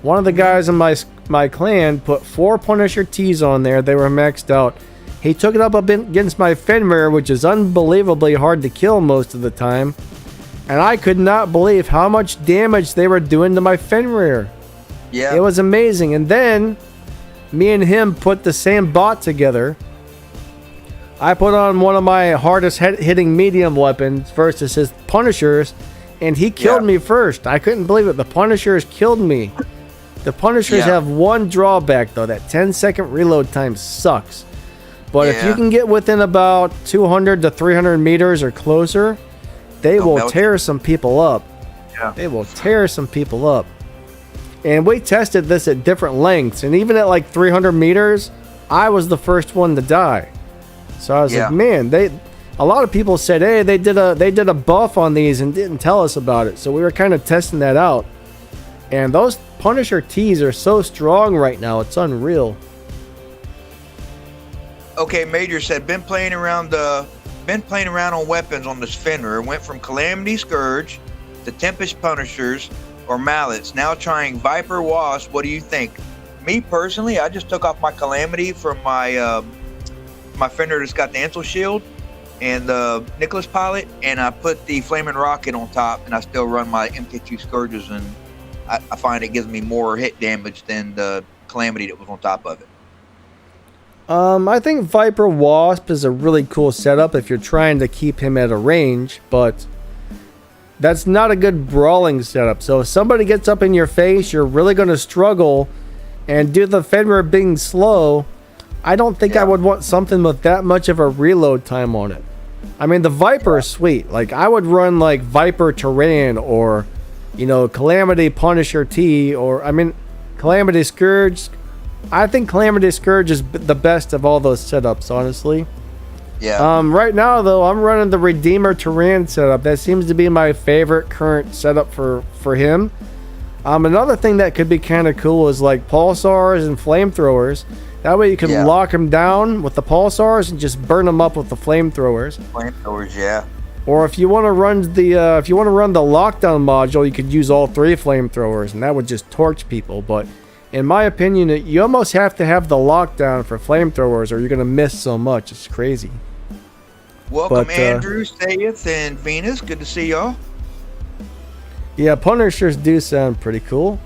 One of the guys in my clan put 4 Punisher tees on there. They were maxed out. He took it up against my Fenrir, which is unbelievably hard to kill most of the time. And I could not believe how much damage they were doing to my Fenrir. yeah. It was amazing. And then me and him put the same bot together. I put on one of my hardest hitting medium weapons versus his Punishers, and he killed me first. I couldn't believe it. The Punishers killed me. The Punishers have one drawback, though. That 10-second reload time sucks. But if you can get within about 200 to 300 meters or closer, they will tear some people up. Yeah. They will tear some people up. And we tested this at different lengths, and even at like 300 meters, I was the first one to die. So I was like, man, a lot of people said, hey, they did a buff on these and didn't tell us about it. So we were kind of testing that out. And those Punisher tees are so strong right now, it's unreal. Okay, Major said, been playing around on weapons on this Fenrir. Went from Calamity Scourge to Tempest Punishers or Mallets. Now trying Viper Wasp. What do you think? Me personally, I just took off my Calamity from my my Fenrir that's got the Ansel Shield and the Nicholas Pilot, and I put the Flaming Rocket on top, and I still run my MK2 Scourges, and I find it gives me more hit damage than the Calamity that was on top of it. I think Viper Wasp is a really cool setup if you're trying to keep him at a range, but that's not a good brawling setup. So if somebody gets up in your face, you're really going to struggle, and due to the Fenrir being slow, I don't think I would want something with that much of a reload time on it. I mean, the Viper is sweet. Like, I would run like Viper Tyrann or, you know, Calamity Punisher T, or, I mean, Calamity Scourge. I think Calamity Scourge is the best of all those setups, honestly. Yeah. Right now, though, I'm running the Redeemer Tyrann setup. That seems to be my favorite current setup for him. Another thing that could be kind of cool is like pulsars and flamethrowers. That way you can lock him down with the pulsars and just burn them up with the flamethrowers. Flamethrowers, yeah. Or if you want to run the lockdown module, you could use all 3 flamethrowers, and that would just torch people. But in my opinion, you almost have to have the lockdown for flamethrowers, or you're gonna miss so much. It's crazy. Welcome, Andrew, Sayeth, and Venus. Good to see y'all. Yeah, Punishers do sound pretty cool.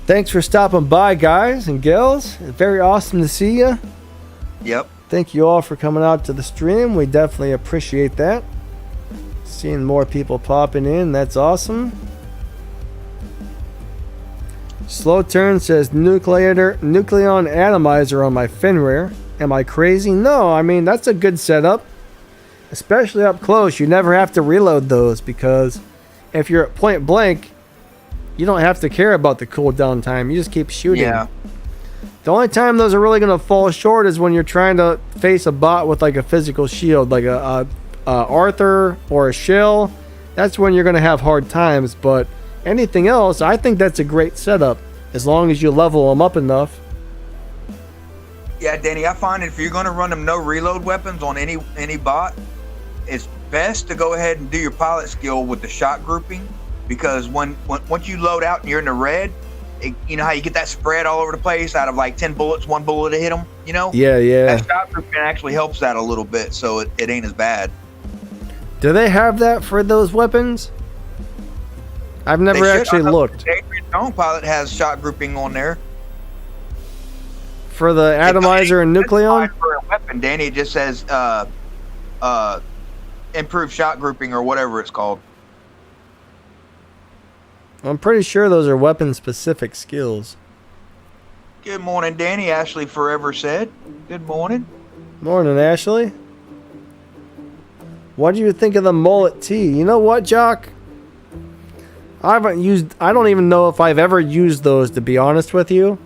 Thanks for stopping by, guys and gals. Very awesome to see you. Yep. Thank you all for coming out to the stream. We definitely appreciate that. Seeing more people popping in, that's awesome. Slow Turn says Nucleon Atomizer on my Fenrir. Am I crazy? No, I mean, that's a good setup. Especially up close. You never have to reload those, because if you're at point blank, you don't have to care about the cooldown time. You just keep shooting. Yeah. The only time those are really going to fall short is when you're trying to face a bot with like a physical shield, like a Arthur or a Shell. That's when you're going to have hard times. But anything else, I think that's a great setup, as long as you level them up enough. Yeah, Danny, I find if you're going to run them no reload weapons on any bot, it's best to go ahead and do your pilot skill with the shot grouping, because once you load out and you're in the red, you know how you get that spread all over the place out of like 10 bullets, 1 bullet to hit them, you know? Yeah. That shot grouping actually helps that a little bit, so it ain't as bad. Do they have that for those weapons? I've never actually looked. Adrian's own pilot has shot grouping on there. For the Atomizer and Nucleon? For a weapon, Danny, it just says improved shot grouping or whatever it's called. I'm pretty sure those are weapon-specific skills. Good morning, Danny. Ashley Forever said. Good morning. Morning, Ashley. What do you think of the mullet tee? You know what, Jock? I don't even know if I've ever used those, to be honest with you.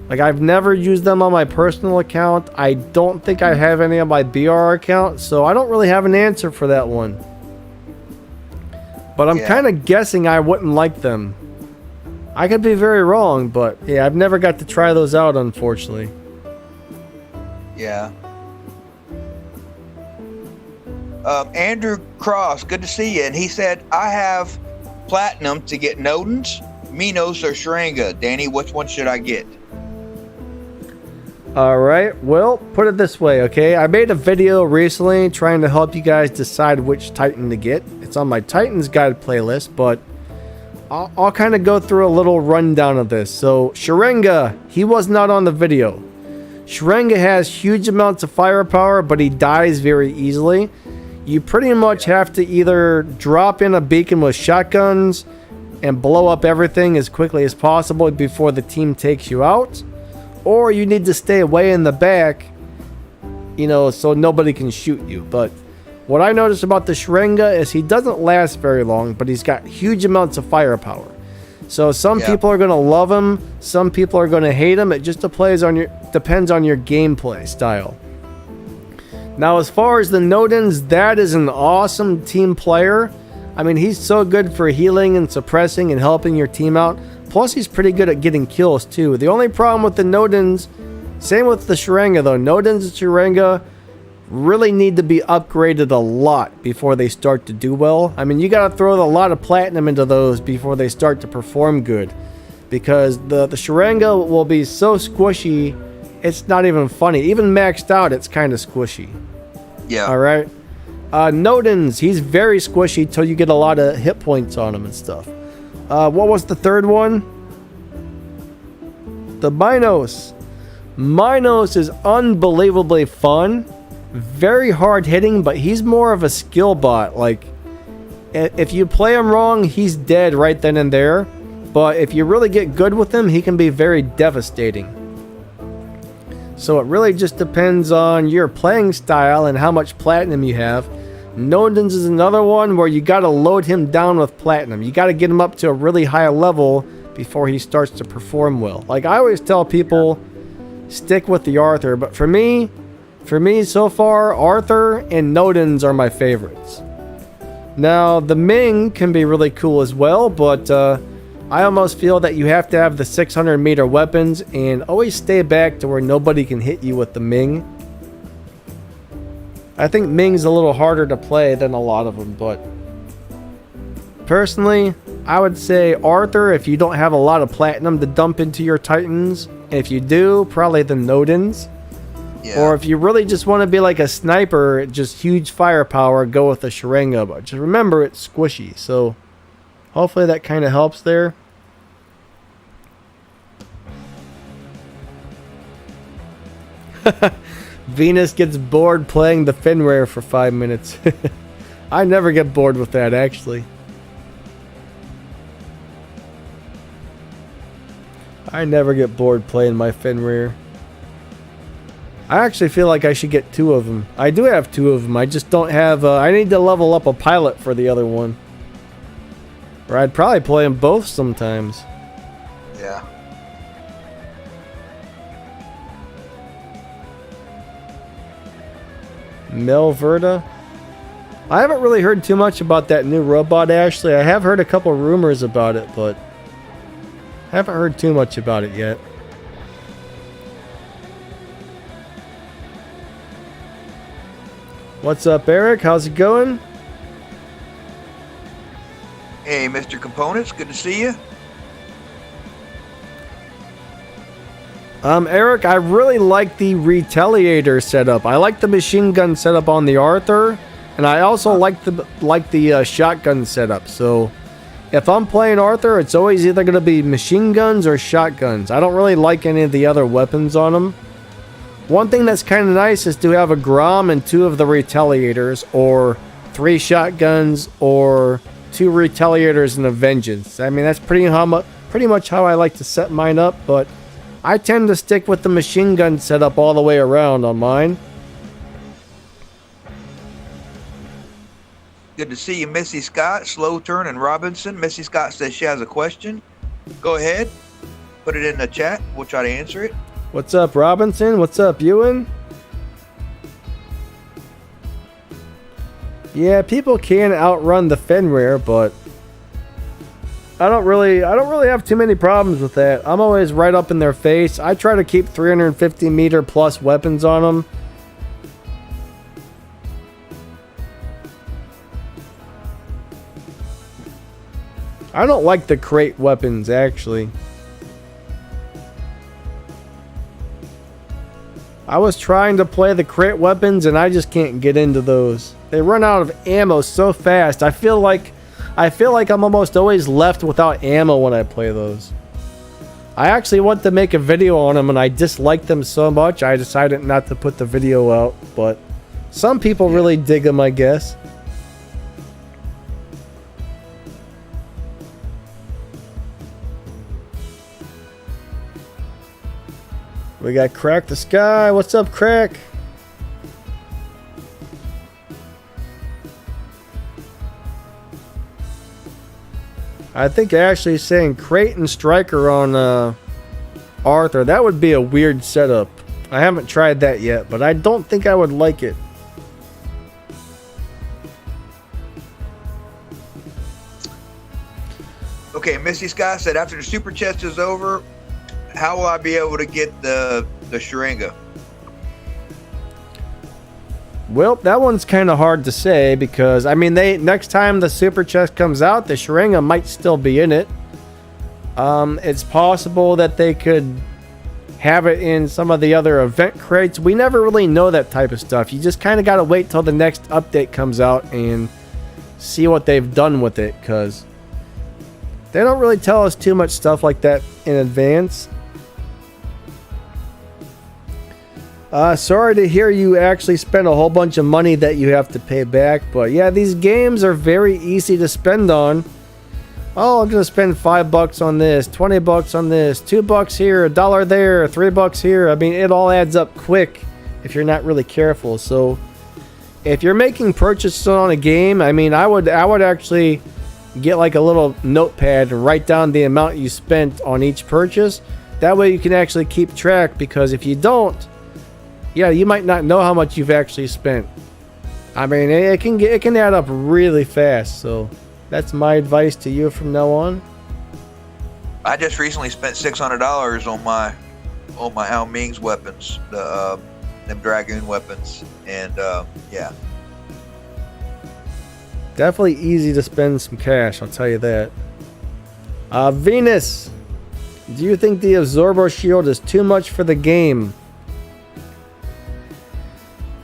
Like, I've never used them on my personal account. I don't think I have any on my BR account, so I don't really have an answer for that one. But I'm kind of guessing I wouldn't like them. I could be very wrong, but yeah, I've never got to try those out, unfortunately. Yeah. Andrew Cross, good to see you. And he said, I have platinum to get Nodens, Minos, or Sharinga. Danny, which one should I get? Alright, well, put it this way, okay? I made a video recently trying to help you guys decide which Titan to get. It's on my Titans Guide playlist, but I'll kind of go through a little rundown of this. So, Sharinga, he was not on the video. Sharinga has huge amounts of firepower, but he dies very easily. You pretty much have to either drop in a beacon with shotguns and blow up everything as quickly as possible before the team takes you out, or you need to stay way in the back, you know, so nobody can shoot you. But what I noticed about the Sharinga is he doesn't last very long, but he's got huge amounts of firepower. So some people are going to love him, some people are going to hate him. It just depends on your gameplay style. Now, as far as the Nodens, that is an awesome team player. I mean, he's so good for healing and suppressing and helping your team out. Plus, he's pretty good at getting kills, too. The only problem with the Nodens, same with the Sharinga, though. Nodens and Sharinga really need to be upgraded a lot before they start to do well. I mean, you got to throw a lot of platinum into those before they start to perform good. Because the Sharinga will be so squishy, it's not even funny. Even maxed out, it's kind of squishy. Yeah. Alright. Nodens, he's very squishy till you get a lot of hit points on him and stuff. What was the third one? The Minos. Minos is unbelievably fun. Very hard hitting, but he's more of a skill bot. Like, if you play him wrong, he's dead right then and there. But if you really get good with him, he can be very devastating. So it really just depends on your playing style and how much platinum you have. Nodens is another one where you got to load him down with platinum. You got to get him up to a really high level before he starts to perform well. Like, I always tell people, stick with the Arthur. But for me so far, Arthur and Nodens are my favorites. Now, the Ming can be really cool as well, but I almost feel that you have to have the 600 meter weapons and always stay back to where nobody can hit you with the Ming. I think Ming's a little harder to play than a lot of them, but personally, I would say Arthur if you don't have a lot of platinum to dump into your Titans. If you do, probably the Nodens. Yeah. Or if you really just want to be like a sniper, just huge firepower, go with the Sharinga. But just remember, it's squishy, so hopefully that kind of helps there. Venus gets bored playing the Fenrir for 5 minutes. I never get bored with that, actually. I never get bored playing my Fenrir. I actually feel like I should get 2 of them. I do have 2 of them. I just don't have... I need to level up a pilot for the other one. Or I'd probably play them both sometimes. Yeah. Melverta. I haven't really heard too much about that new robot, Ashley. I have heard a couple rumors about it, but haven't heard too much about it yet. What's up, Eric? How's it going? Hey, Mr. Components, good to see you. Eric, I really like the Retaliator setup. I like the machine gun setup on the Arthur, and I also like the shotgun setup. So, if I'm playing Arthur, it's always either going to be machine guns or shotguns. I don't really like any of the other weapons on them. One thing that's kind of nice is to have a Grom and 2 of the Retaliators, or 3 shotguns, or 2 Retaliators and a Vengeance. I mean, that's pretty much how I like to set mine up, but I tend to stick with the machine gun setup all the way around on mine. Good to see you, Missy Scott, Slow Turn, and Robinson. Missy Scott says she has a question. Go ahead. Put it in the chat. We'll try to answer it. What's up, Robinson? What's up, Ewan? Yeah, people can outrun the Fenrir, but I don't really have too many problems with that. I'm always right up in their face. I try to keep 350 meter plus weapons on them. I don't like the crate weapons, actually. I was trying to play the crate weapons and I just can't get into those. They run out of ammo so fast. I feel like I'm almost always left without ammo when I play those. I actually want to make a video on them and I dislike them so much I decided not to put the video out, but some people really dig them, I guess. We got Crack the Sky. What's up, Crack? I think Ashley's saying Crate and Striker on Arthur. That would be a weird setup. I haven't tried that yet, but I don't think I would like it. Okay, Missy Scott said after the super chest is over, how will I be able to get the Sharinga? Well, that one's kind of hard to say because I mean, next time the super chest comes out, the Sharinga might still be in it. It's possible that they could have it in some of the other event crates. We never really know that type of stuff. You just kind of got to wait till the next update comes out and see what they've done with it, because they don't really tell us too much stuff like that in advance. Sorry to hear you actually spent a whole bunch of money that you have to pay back, but yeah, these games are very easy to spend on. Oh, I'm gonna spend $5 on this, $20 on this, $2 here, $1 there, $3 here. I mean, it all adds up quick if you're not really careful. So if you're making purchases on a game, I mean, I would actually get like a little notepad and write down the amount you spent on each purchase. That way you can actually keep track, because if you don't, yeah, you might not know how much you've actually spent. I mean, it can add up really fast. So that's my advice to you from now on. I just recently spent $600 on my Ao Ming's weapons, them Dragoon weapons, and yeah. Definitely easy to spend some cash, I'll tell you that. Venus, do you think the Absorber Shield is too much for the game?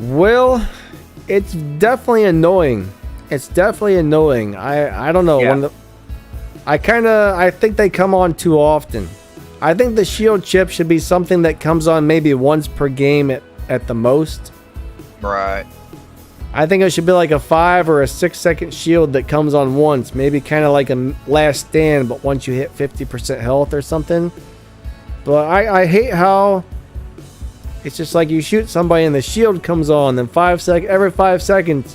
Well, it's definitely annoying. It's definitely annoying. I don't know. Yeah. I think they come on too often. I think the shield chip should be something that comes on maybe once per game at the most. Right. I think it should be like a 5 or a 6 second shield that comes on once. Maybe kind of like a last stand, but once you hit 50% health or something. But I hate how it's just like you shoot somebody and the shield comes on, then every 5 seconds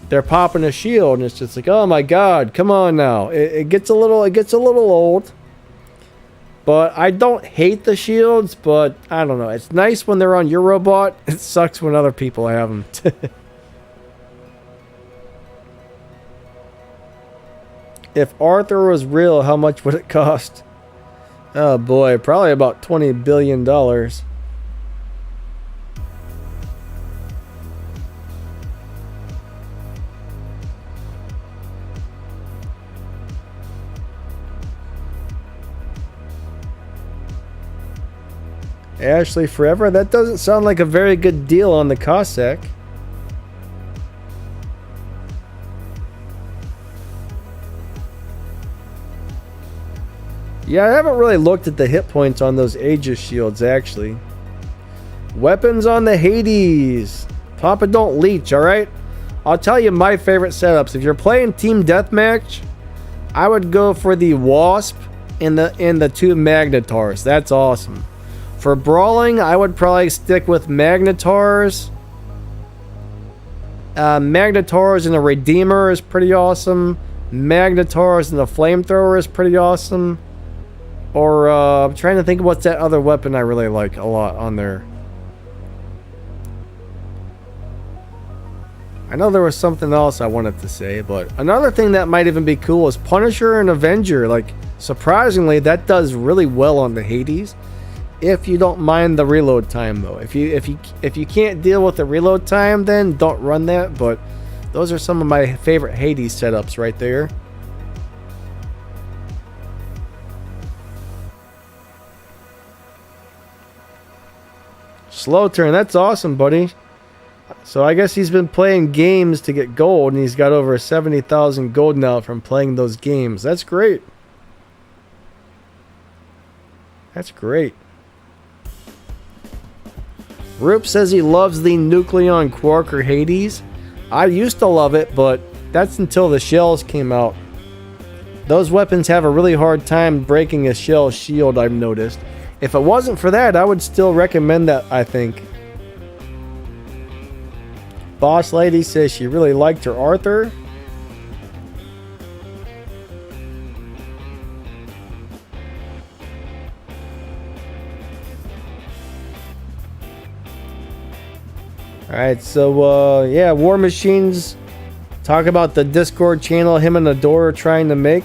they're popping a shield, and it's just like, oh my god, come on now. It gets a little old. But I don't hate the shields, but I don't know. It's nice when they're on your robot. It sucks when other people have them. If Arthur was real, how much would it cost? Oh boy, probably about $20 billion. Ashley Forever? That doesn't sound like a very good deal on the Cossack. Yeah, I haven't really looked at the hit points on those Aegis shields, actually. Weapons on the Hades. Papa don't leech, alright? I'll tell you my favorite setups. If you're playing Team Deathmatch, I would go for the Wasp and the 2 Magnetars. That's awesome. For brawling, I would probably stick with Magnetars Magnetars and the Redeemer is pretty awesome. Magnetars and the Flamethrower is pretty awesome. Or, I'm trying to think of what's that other weapon I really like a lot on there. I know there was something else I wanted to say, but another thing that might even be cool is Punisher and Avenger. Like, surprisingly, that does really well on the Hades. If you don't mind the reload time, though. If you can't deal with the reload time, then don't run that. But those are some of my favorite Hades setups right there. Slow turn, that's awesome, buddy. So I guess he's been playing games to get gold, and he's got over 70,000 gold now from playing those games. That's great. That's great. Roop says he loves the Nucleon Quark or Hades. I used to love it, but that's until the shells came out. Those weapons have a really hard time breaking a shell shield, I've noticed. If it wasn't for that, I would still recommend that, I think. Boss Lady says she really liked her Arthur. Alright, so yeah, War Machines. Talk about the Discord channel him and Adora are trying to make.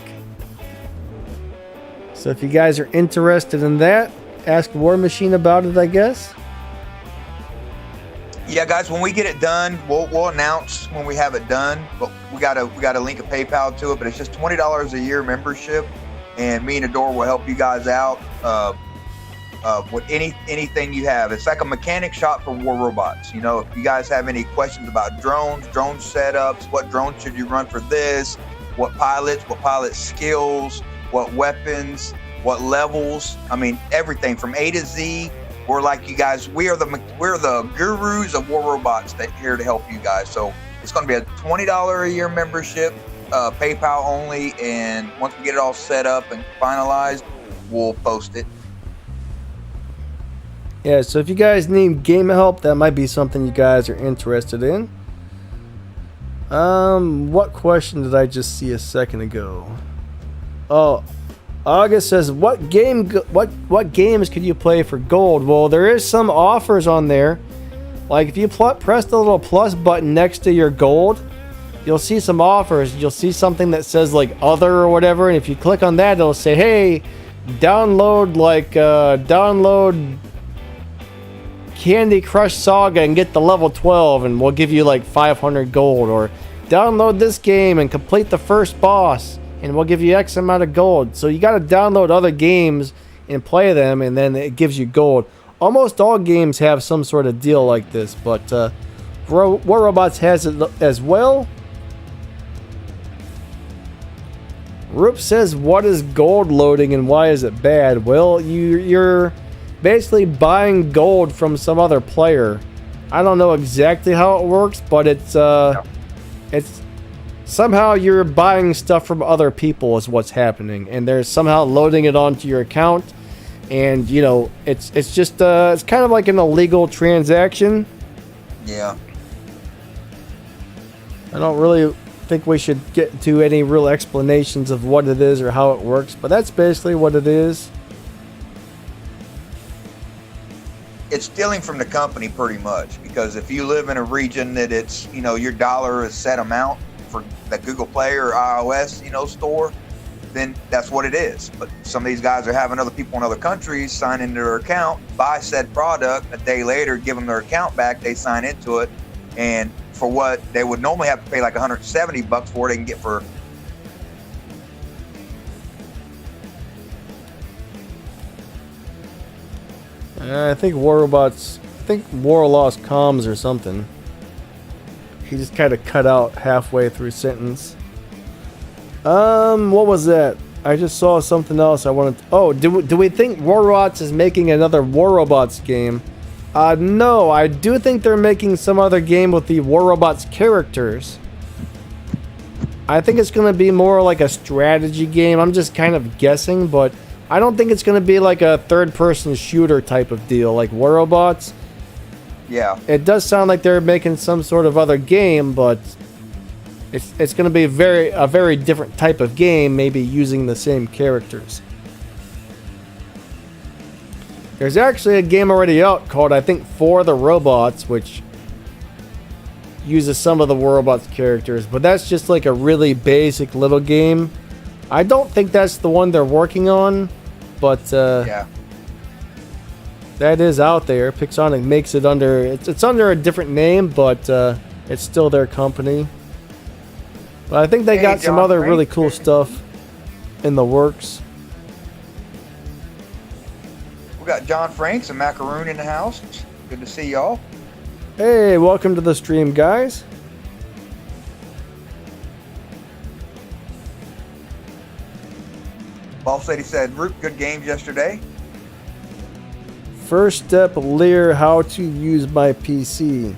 So if you guys are interested in that, ask War Machine about it, I guess. Yeah, guys, when we get it done, we'll announce when we have it done. But we gotta link a PayPal to it. But it's just $20 a year membership, and me and Adore will help you guys out with anything you have. It's like a mechanic shop for war robots. You know, if you guys have any questions about drones, drone setups, what drone should you run for this, what pilot skills, what weapons, what levels. I mean, everything from A to Z. We're like you guys. We're the gurus of war robots that here to help you guys. So it's going to be a $20 a year membership, PayPal only. And once we get it all set up and finalized, we'll post it. Yeah. So if you guys need game help, that might be something you guys are interested in. What question did I just see a second ago? Oh. August says, what games could you play for gold? Well, there is some offers on there. Like if you press the little plus button next to your gold, you'll see some offers. You'll see something that says like other or whatever, and if you click on that, it'll say, hey, download Candy Crush Saga and get the level 12, and we'll give you like 500 gold. Or download this game and complete the first boss, and we'll give you X amount of gold. So you got to download other games and play them, and then it gives you gold. Almost all games have some sort of deal like this, but War Robots has it as well. Roop says, what is gold loading and why is it bad? Well, you're basically buying gold from some other player. I don't know exactly how it works, but it's somehow you're buying stuff from other people is what's happening, and they're somehow loading it onto your account, and you know it's just it's kind of like an illegal transaction. Yeah. I don't really think we should get to any real explanations of what it is or how it works, but that's basically what it is. It's stealing from the company pretty much, because if you live in a region that it's, you know, your dollar is set amount for the Google Play or iOS, you know, store, then that's what it is. But some of these guys are having other people in other countries sign into their account, buy said product, a day later give them their account back, they sign into it, and for what they would normally have to pay like $170 for, they can get for I think War lost comms or something. He just kind of cut out halfway through sentence. What was that? I just saw something else I wanted to... Oh, do we think War Robots is making another War Robots game? No, I do think they're making some other game with the War Robots characters. I think it's going to be more like a strategy game. I'm just kind of guessing, but I don't think it's going to be like a third-person shooter type of deal like War Robots. Yeah. It does sound like they're making some sort of other game, but it's going to be a very different type of game, maybe using the same characters. There's actually a game already out called, I think, For the Robots, which uses some of the robots characters, but that's just like a really basic little game. I don't think that's the one they're working on, but Yeah. that is out there. Pixonic makes it under it's under a different name, but it's still their company. But I think they got some John other Frank. really cool stuff in the works. We got John Franks and Macaroon in the house. Good to see y'all. Hey, welcome to the stream, guys. Boss Lady said, Root, good games yesterday. First step, Lear, how to use my PC.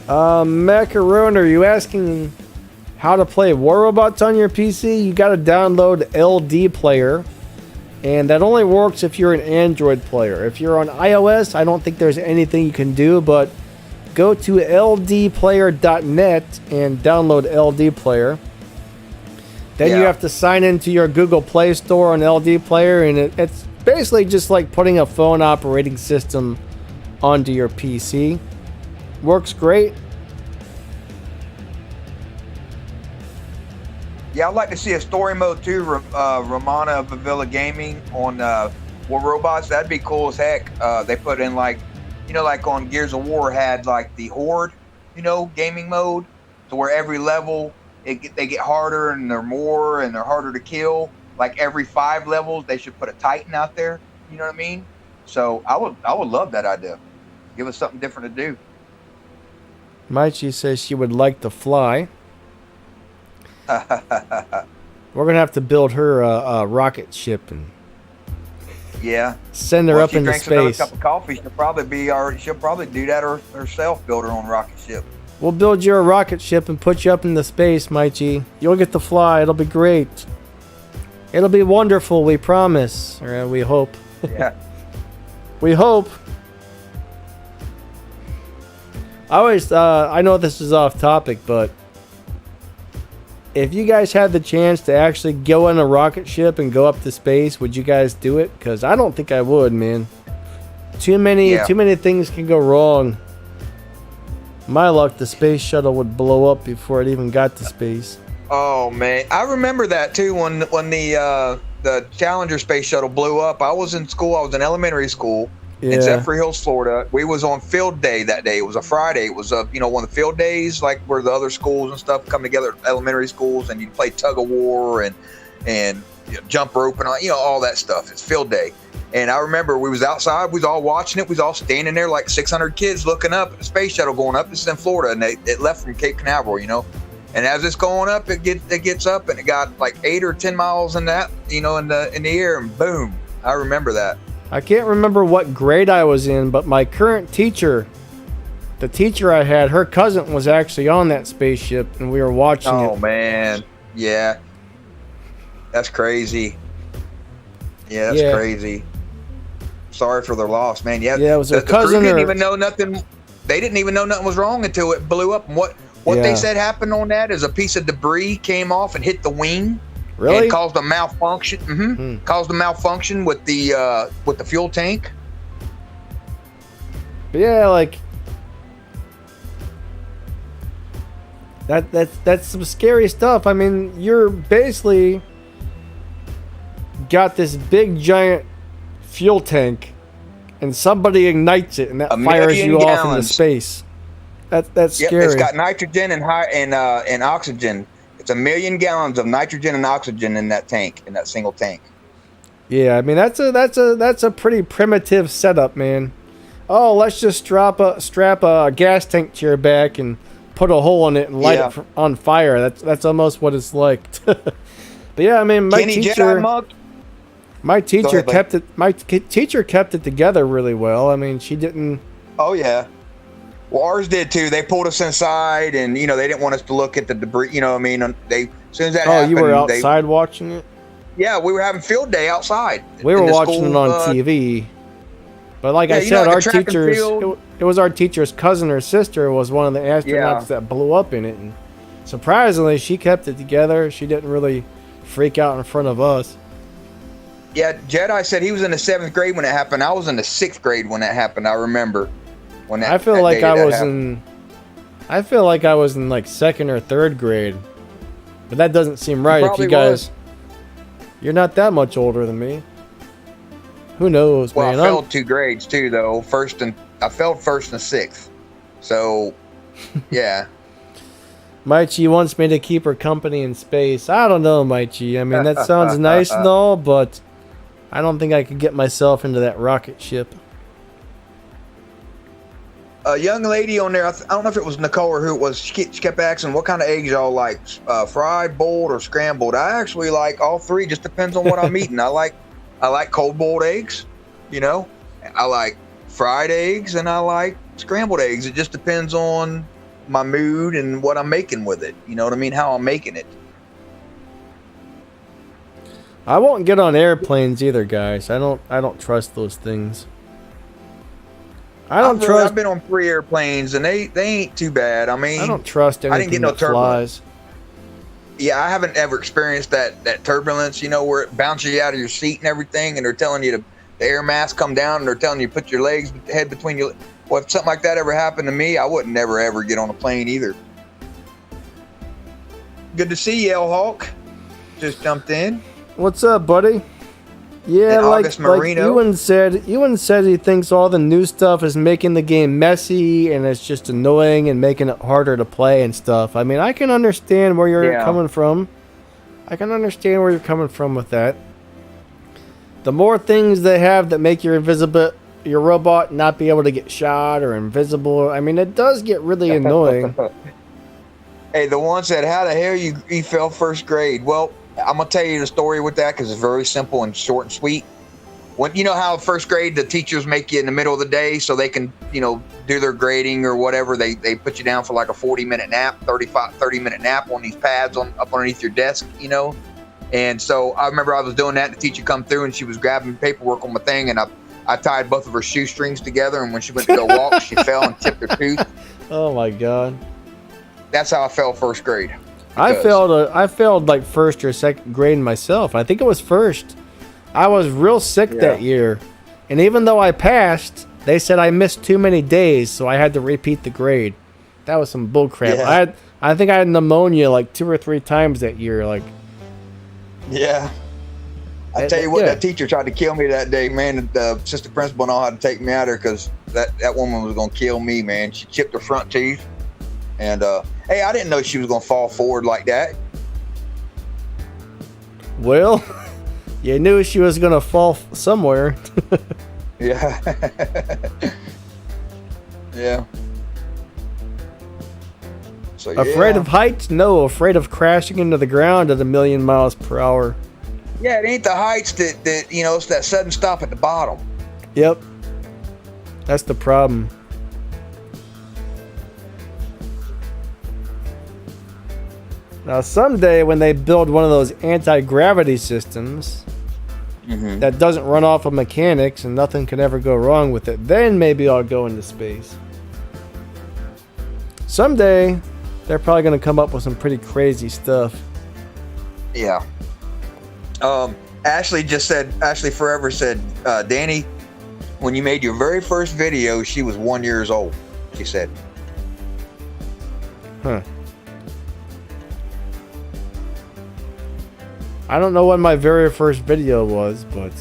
Macaron, are you asking how to play War Robots on your PC? You gotta download LD Player, and that only works if you're an Android player. If you're on iOS, I don't think there's anything you can do, but go to ldplayer.net and download LD Player. Then you Yeah. have to sign into your Google Play Store on LD Player, and it's basically just like putting a phone operating system onto your PC. Works great. Yeah, I'd like to see a story mode too, Romana of Avila Gaming on War Robots. That'd be cool as heck. They put in like on Gears of War had like the Horde, gaming mode, to where every level they get harder and they're harder to kill. Like every 5 levels, they should put a Titan out there. You know what I mean? So I would love that idea. Give us something different to do. Maichi says she would like to fly. We're gonna have to build her a rocket ship and Yeah. send her Once up she into drinks another space. cup of coffee, she'll probably do that herself. Build her own rocket ship. We'll build you a rocket ship and put you up into space, Maichi. You'll get to fly. It'll be great. It'll be wonderful. We promise. Or we hope. Yeah. We hope. I know this is off topic, but if you guys had the chance to actually go in a rocket ship and go up to space, would you guys do it? Because I don't think I would, man. Too many things can go wrong. My luck, the space shuttle would blow up before it even got to space. Oh man, I remember that too when the Challenger space shuttle blew up. I was in school. I was in elementary school in Zephyr Hills, Florida. We was on field day that day. It was a Friday. It was one of the field days, like where the other schools and stuff come together, elementary schools, and you play tug of war and jump rope and all that stuff. It's field day. And I remember we was outside, we was all watching it, we was all standing there like 600 kids looking up at the space shuttle going up. This is in Florida, and it left from Cape Canaveral, And as it's going up, it gets up, and it got like 8 or 10 miles in that, in the air, and boom. I remember that. I can't remember what grade I was in, but my current teacher, the teacher I had, her cousin was actually on that spaceship, and we were watching it. Oh man, yeah, that's crazy. Yeah, that's crazy. Sorry for their loss, man. Yeah, it was her cousin. The crew didn't even know nothing. They didn't even know nothing was wrong until it blew up. And what they said happened on that is a piece of debris came off and hit the wing. Really? And caused a malfunction. Caused a malfunction with the fuel tank. Yeah, like that's some scary stuff. I mean, you're basically got this big giant fuel tank, and somebody ignites it, and that fires you off into space. That's scary. It's got nitrogen and oxygen. It's 1 million gallons of nitrogen and oxygen in that tank, in that single tank. Yeah, I mean that's a pretty primitive setup, man. Oh, let's just strap a gas tank to your back and put a hole in it and light it on fire. That's almost what it's like. But yeah, I mean, my teacher kept it together really well. I mean, she didn't. Oh yeah. Well, ours did too. They pulled us inside, and they didn't want us to look at the debris. You know what I mean? They as soon as that happened. Oh, you were outside watching it? Yeah, we were having field day outside. We were watching it on TV. But like Yeah, I you know, said, like a our track and teacher's field. it was our teacher's cousin or sister was one of the astronauts that blew up in it, and surprisingly, she kept it together. She didn't really freak out in front of us. Yeah, Jedi said he was in the 7th grade when it happened. I was in the 6th grade when that happened. I remember when that. I feel that like day I that was happened. I feel like I was in like 2nd or 3rd grade, but that doesn't seem right. If probably you guys, was. you're not that much older than me. Who knows, Well, man? I failed 2 grades too, though. I failed 1st and 6th. So, yeah. Maichi wants me to keep her company in space. I don't know, Maichi. I mean, that sounds nice and all, but I don't think I could get myself into that rocket ship. A young lady on there, I don't know if it was Nicole or who it was, she kept asking, what kind of eggs y'all like? Fried, boiled, or scrambled? I actually like all three. Just depends on what I'm eating. I like cold boiled eggs, you know. I like fried eggs, and I like scrambled eggs. It just depends on my mood and what I'm making with it. You know what I mean? How I'm making it. I won't get on airplanes either, guys. I don't trust those things. I've been on 3 airplanes, and they ain't too bad. I mean, I don't trust anything I didn't get no that turbulence. flies. Yeah, I haven't ever experienced that turbulence, you know, where it bounces you out of your seat and everything, and they're telling you the air mask come down, and they're telling you to put your head between your. Well, if something like that ever happened to me, I wouldn't never ever get on a plane either. Good to see you, El Hawk. Just jumped in. What's up, buddy? Yeah, And like August Marino. Ewan said he thinks all the new stuff is making the game messy and it's just annoying and making it harder to play and stuff. I mean, I can understand where you're coming from. I can understand where you're coming from with that. The more things they have that make your robot not be able to get shot or invisible, I mean, it does get really annoying. Hey, the one said, how the hell you fell 1st grade? Well, I'm going to tell you the story with that because it's very simple and short and sweet. When you know how 1st grade the teachers make you in the middle of the day so they can, you know, do their grading or whatever. They put you down for like a 40-minute nap, 30-minute nap on these pads up underneath your desk, you know. And so I remember I was doing that, and the teacher come through, and she was grabbing paperwork on my thing, and I tied both of her shoestrings together, and when she went to go walk, she fell and chipped her tooth. Oh my god. That's how I fell 1st grade. I failed like 1st or 2nd grade myself. I think it was 1st. I was real sick that year, and even though I passed, they said I missed too many days, so I had to repeat the grade. That was some bull crap. Yeah. I think I had pneumonia like 2 or 3 times that year. Like, yeah. I tell you what, that teacher tried to kill me that day, man. The assistant principal know how to take me out of there because that woman was gonna kill me, man. She chipped her front teeth, and hey, I didn't know she was gonna fall forward like that. well, you knew she was gonna fall somewhere. Yeah. Yeah. So, Afraid of heights? No, afraid of crashing into the ground at 1,000,000 miles per hour. Yeah, it ain't the heights that you know, it's that sudden stop at the bottom. Yep. That's the problem. Now, someday when they build one of those anti-gravity systems that doesn't run off of mechanics and nothing can ever go wrong with it, then maybe I'll go into space. Someday, they're probably going to come up with some pretty crazy stuff. Yeah. Ashley Forever said, Danny, when you made your very first video, she was 1 year old, she said. Huh. I don't know what my very first video was, but...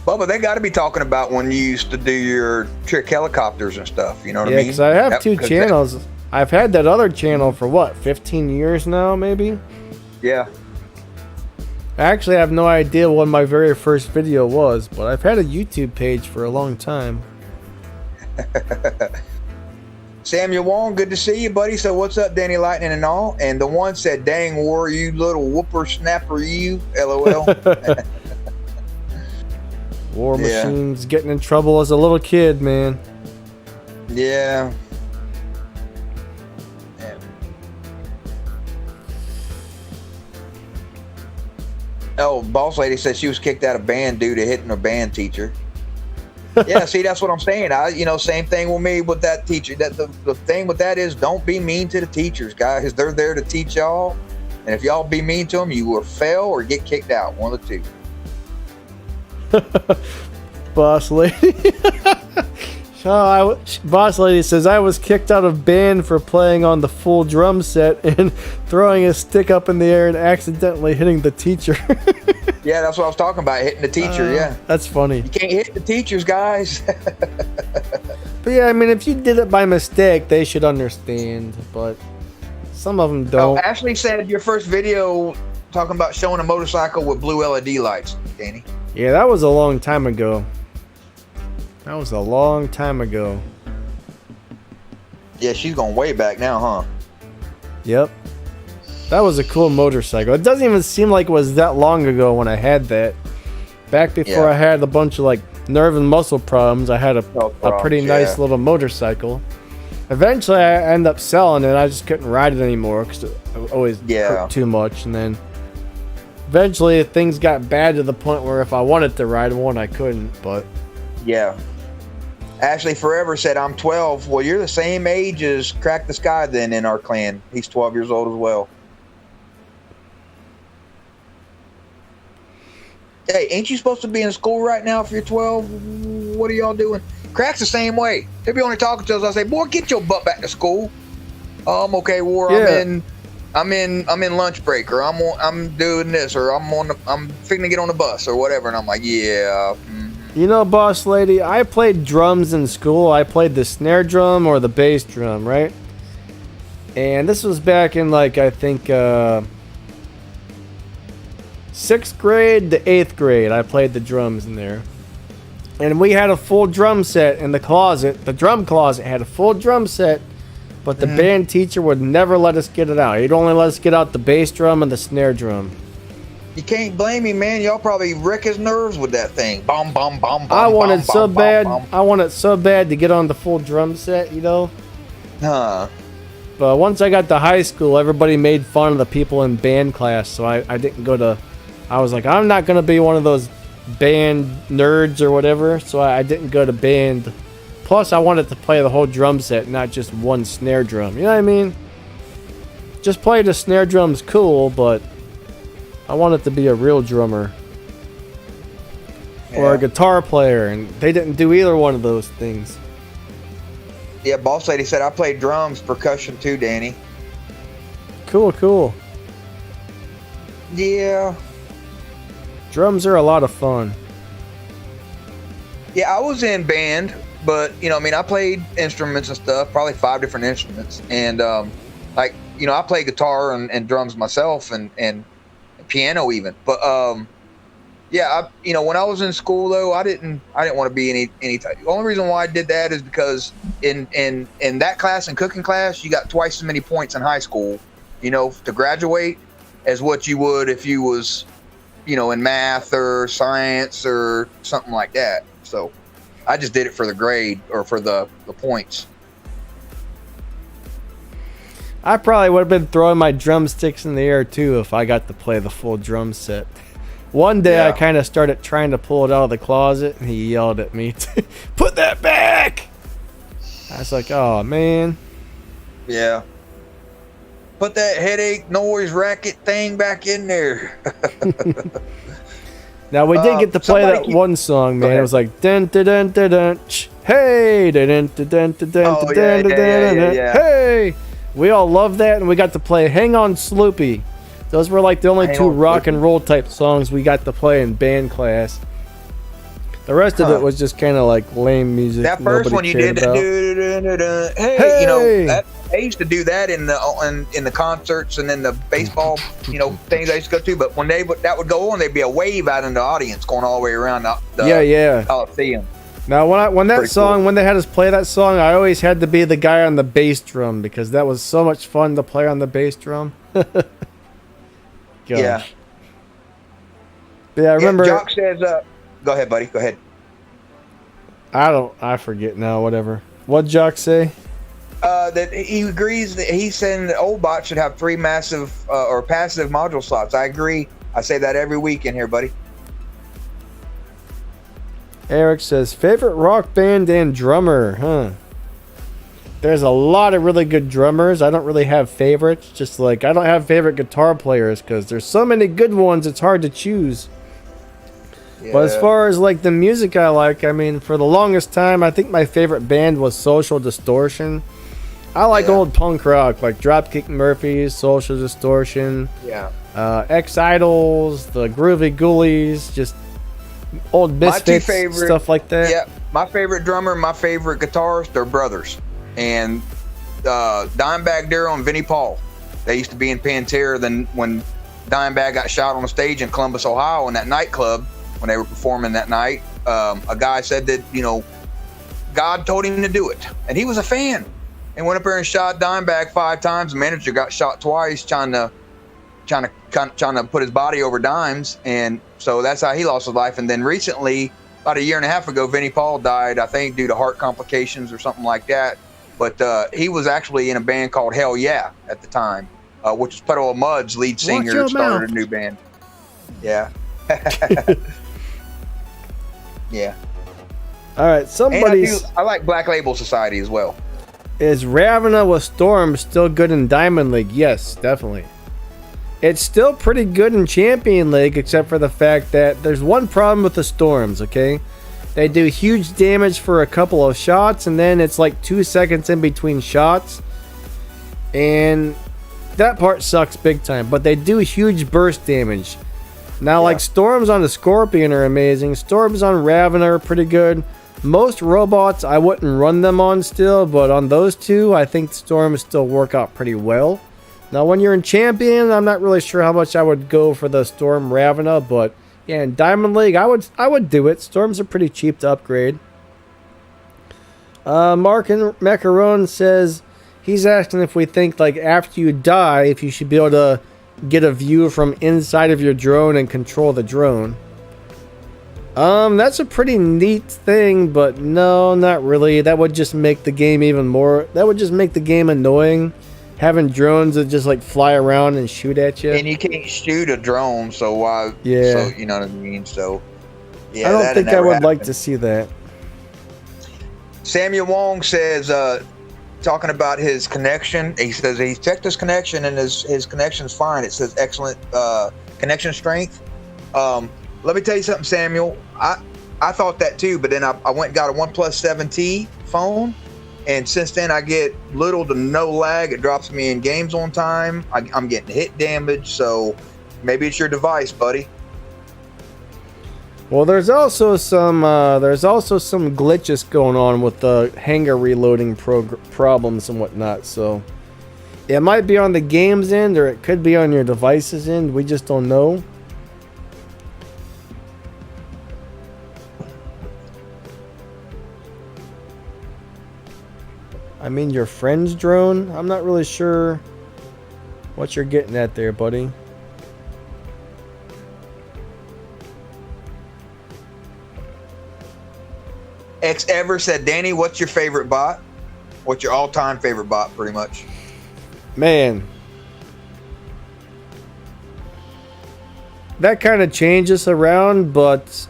Bubba, they got to be talking about when you used to do your trick helicopters and stuff, you know what I mean? Yeah, because I have 2 channels. I've had that other channel for, what, 15 years now, maybe? Yeah. I actually have no idea what my very first video was, but I've had a YouTube page for a long time. Samuel Wong, good to see you, buddy. So what's up, Danny Lightning and all? And the one said, dang, war, you little whooper snapper, you, LOL. War Machine's getting in trouble as a little kid, man. Yeah. Oh, boss lady said she was kicked out of band due to hitting her band teacher. Yeah, see, that's what I'm saying. Same thing with me with that teacher. That the thing with that is, don't be mean to the teachers, guys. They're there to teach y'all, and if y'all be mean to them, you will fail or get kicked out. One of the two. Boss lady. Boss lady says I was kicked out of band for playing on the full drum set and throwing a stick up in the air and accidentally hitting the teacher. Yeah, that's what I was talking about, hitting the teacher. Yeah, that's funny. You can't hit the teachers, guys. But yeah, I mean, if you did it by mistake, they should understand. But some of them don't. Oh, Ashley said your first video talking about showing a motorcycle with blue LED lights, Danny. Yeah, that was a long time ago. That was a long time ago. Yeah, she's going way back now, huh? Yep. That was a cool motorcycle. It doesn't even seem like it was that long ago when I had that. Back before I had a bunch of like nerve and muscle problems, I had a pretty nice little motorcycle. Eventually, I ended up selling it. I just couldn't ride it anymore because it always hurt too much. And then eventually, things got bad to the point where if I wanted to ride one, I couldn't. But yeah. Ashley Forever said, I'm 12. Well, you're the same age as Crack the Sky then in our clan. He's 12 years old as well. Hey, ain't you supposed to be in school right now if you're 12? What are y'all doing? Crack's the same way. He'll be only talking to us. I say, boy, get your butt back to school. Oh, I'm okay, War. Yeah. I'm in lunch break, or I'm doing this, or I'm fixing to get on the bus or whatever. And I'm like, yeah. You know, boss lady, I played drums in school. I played the snare drum or the bass drum, right? And this was back in, like, I think, 6th grade to 8th grade. I played the drums in there. And we had a full drum set in the closet. The drum closet had a full drum set, but the band teacher would never let us get it out. He'd only let us get out the bass drum and the snare drum. You can't blame me, man. Y'all probably wreck his nerves with that thing. Bomb, bomb, bomb, bomb. I wanted so bad to get on the full drum set, you know? Huh. But once I got to high school, everybody made fun of the people in band class, so I didn't go to... I was like, I'm not going to be one of those band nerds or whatever, so I didn't go to band. Plus, I wanted to play the whole drum set, not just one snare drum. You know what I mean? Just play the snare drum's cool, but I wanted to be a real drummer. Or a guitar player, and they didn't do either one of those things. Yeah, Boss Lady said I played drums, percussion too, Danny. Cool. Yeah. Drums are a lot of fun. Yeah, I was in band, but, I played instruments and stuff, probably 5 different instruments. And, I play guitar and drums myself and piano even. But, when I was in school, though, I didn't want to be any type. The only reason why I did that is because in that class, in cooking class, you got twice as many points in high school, to graduate as what you would if you was, in math or science or something like that. So I just did it for the grade or for the points. I probably would have been throwing my drumsticks in the air too if I got to play the full drum set. One day I kind of started trying to pull it out of the closet and he yelled at me, "Put that back!" I was like, oh man. Yeah. Put that headache, noise, racket thing back in there. Now we did get to play that one song, man. It was like dun dun dun dun dun. Hey, dun dun dun dun dun dun dun dun. Hey, we all loved that, and we got to play "Hang On, Sloopy." Those were like the only two rock and roll type songs we got to play in band class. The rest of it was just kind of like lame music. That first one you did, hey, I used to do that in the concerts and in the baseball, things I used to go to. But when that would go on, there'd be a wave out in the audience going all the way around the Coliseum. Now, when they had us play that song, I always had to be the guy on the bass drum because that was so much fun to play on the bass drum. Yeah. But yeah, I remember. Jock says, "Go ahead, buddy. Go ahead." I forget now. Whatever. What Jock say? That he agrees that he's saying that old bot should have 3 massive or passive module slots. I agree. I say that every week in here, buddy. Eric says, favorite rock band and drummer, huh? There's a lot of really good drummers. I don't really have favorites. Just like, I don't have favorite guitar players because there's so many good ones, it's hard to choose. Yeah. But as far as like the music I like, I mean, for the longest time, I think my favorite band was Social Distortion. I like old punk rock, like Dropkick Murphys, Social Distortion. Yeah. X-Idols, the Groovy Ghoulies, just old Misfits, stuff like that. Yeah, my favorite drummer, my favorite guitarist, they're brothers. And Dimebag Darrell and Vinnie Paul. They used to be in Pantera. Then when Dimebag got shot on the stage in Columbus, Ohio, in that nightclub, when they were performing that night, a guy said that, you know, God told him to do it. And he was a fan. And went up there and shot Dimebag 5 times. The manager got shot twice trying to put his body over Dimes, and so that's how he lost his life. And then recently, about a year and a half ago, Vinnie Paul died, I think, due to heart complications or something like that. But he was actually in a band called Hell Yeah at the time, which was Puddle of Mud's lead singer, started a new band. Yeah. Yeah. All right, I like Black Label Society as well. Is Ravena with Storm still good in Diamond League? Yes, definitely. It's still pretty good in Champion League, except for the fact that there's one problem with the Storms, okay? They do huge damage for a couple of shots, and then it's like 2 seconds in between shots. And that part sucks big time, but they do huge burst damage. Now, like, Storms on the Scorpion are amazing. Storms on Ravena are pretty good. Most robots, I wouldn't run them on still, but on those two, I think Storms still work out pretty well. Now, when you're in Champion, I'm not really sure how much I would go for the Storm Ravena, but yeah, in Diamond League, I would do it. Storms are pretty cheap to upgrade. Mark Macaron says he's asking if we think, like, after you die, if you should be able to get a view from inside of your drone and control the drone. That's a pretty neat thing, but no, not really. That would just make the game that would just make the game annoying. Having drones that just like fly around and shoot at you. And you can't shoot a drone, so why? Yeah. So, you know what I mean? So, yeah. I don't think I would like to see that. Samuel Wong says, talking about his connection, he says he checked his connection and his connection's fine. It says excellent connection strength. Let me tell you something, Samuel. I thought that too, but then I went and got a OnePlus 7T phone. And since then, I get little to no lag. It drops me in games on time. I'm getting hit damage, so maybe it's your device, buddy. Well, there's also some glitches going on with the hanger reloading problems and whatnot. So it might be on the game's end, or it could be on your device's end. We just don't know. I mean, your friend's drone? I'm not really sure what you're getting at there, buddy. X Ever said, Danny, what's your favorite bot? What's your all-time favorite bot, pretty much? Man. That kind of changes around, but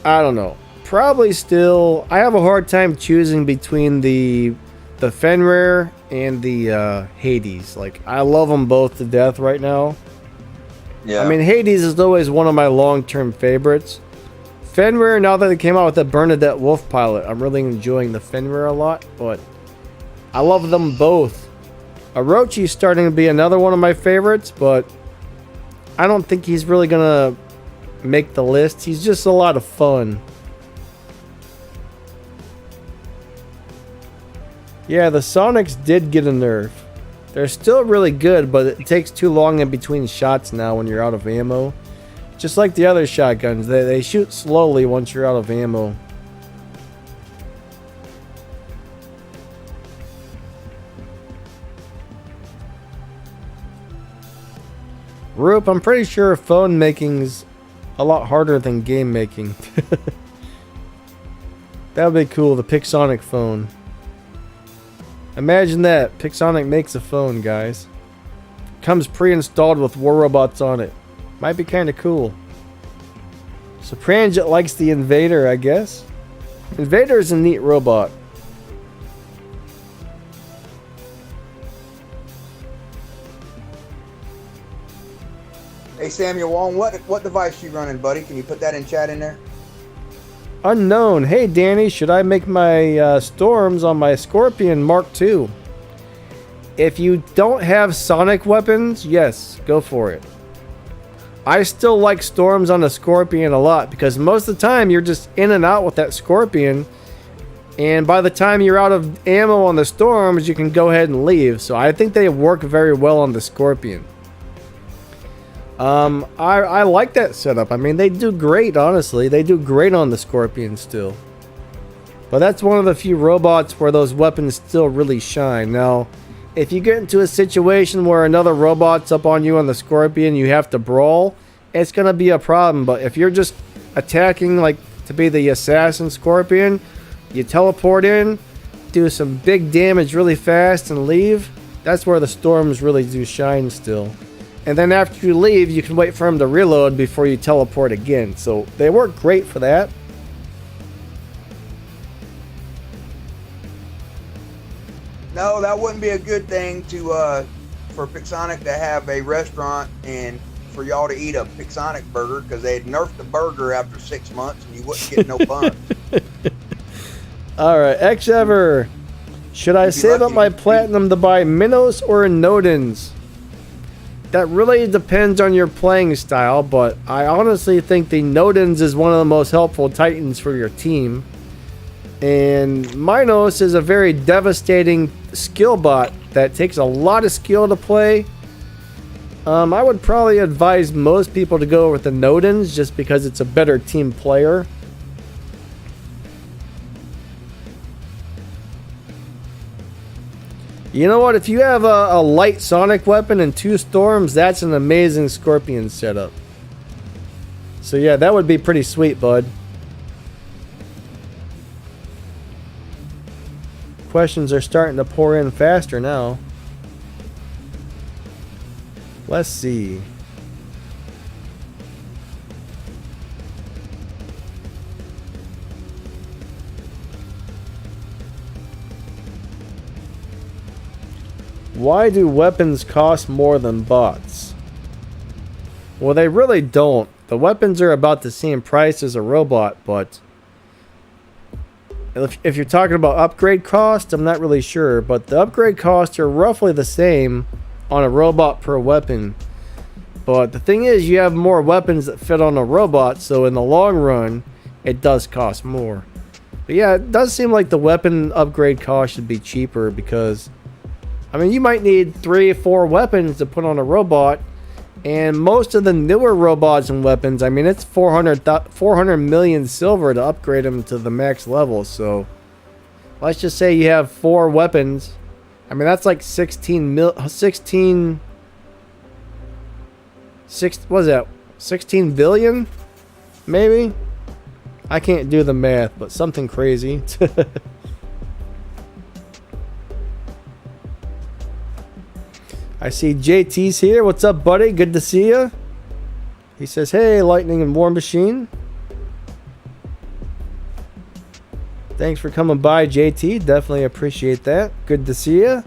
I don't know. Probably still, I have a hard time choosing between the Fenrir and the Hades. Like, I love them both to death right now. Yeah. I mean, Hades is always one of my long-term favorites. Fenrir, now that they came out with the Bernadette Wolf pilot, I'm really enjoying the Fenrir a lot, but I love them both. Orochi's starting to be another one of my favorites, but I don't think he's really gonna make the list. He's just a lot of fun. Yeah, the Sonics did get a nerf. They're still really good, but it takes too long in between shots now when you're out of ammo. Just like the other shotguns, they shoot slowly once you're out of ammo. Roop, I'm pretty sure phone making's a lot harder than game making. That would be cool, the Pixonic phone. Imagine that. Pixonic makes a phone, guys. Comes pre-installed with War Robots on it. Might be kind of cool. So Pranjit likes the Invader, I guess. Invader is a neat robot. Hey Samuel Wong, what device you running, buddy? Can you put that in chat in there? Unknown. Hey Danny, should I make my storms on my Scorpion Mark II? If you don't have sonic weapons, yes, go for it. I still like storms on the Scorpion a lot because most of the time you're just in and out with that Scorpion, and by the time you're out of ammo on the storms, you can go ahead and leave. So I think they work very well on the Scorpion. I like that setup. I mean, they do great, honestly. They do great on the Scorpion still. But that's one of the few robots where those weapons still really shine. Now, if you get into a situation where another robot's up on you on the Scorpion, you have to brawl, it's going to be a problem. But if you're just attacking like to be the assassin Scorpion, you teleport in, do some big damage really fast and leave, that's where the storms really do shine still. And then after you leave, you can wait for him to reload before you teleport again. So they work great for that. No, that wouldn't be a good thing to for Pixonic to have a restaurant and for y'all to eat a Pixonic burger, because they'd nerf the burger after 6 months and you wouldn't get no funds. Alright, X-Ever. Should I save up my platinum to buy Minos or Nodens? That really depends on your playing style, but I honestly think the Nodens is one of the most helpful Titans for your team. And Minos is a very devastating skill bot that takes a lot of skill to play. I would probably advise most people to go with the Nodens just because it's a better team player. You know what? If you have a light sonic weapon and 2 storms, that's an amazing Scorpion setup. So yeah, that would be pretty sweet, bud. Questions are starting to pour in faster now. Let's see. Why do weapons cost more than bots? Well, they really don't. The weapons are about the same price as a robot, but if you're talking about upgrade cost, I'm not really sure, but the upgrade costs are roughly the same on a robot per weapon. But the thing is, you have more weapons that fit on a robot, so in the long run, it does cost more. But yeah, it does seem like the weapon upgrade cost should be cheaper because, I mean, you might need 3 or 4 weapons to put on a robot, and most of the newer robots and weapons, I mean, it's 400 million silver to upgrade them to the max level. So let's just say you have 4 weapons. I mean, that's like 16 billion? Maybe? I can't do the math, but something crazy. I see JT's here. What's up, buddy? Good to see you. He says, hey, Lightning and War Machine. Thanks for coming by, JT. Definitely appreciate that. Good to see you.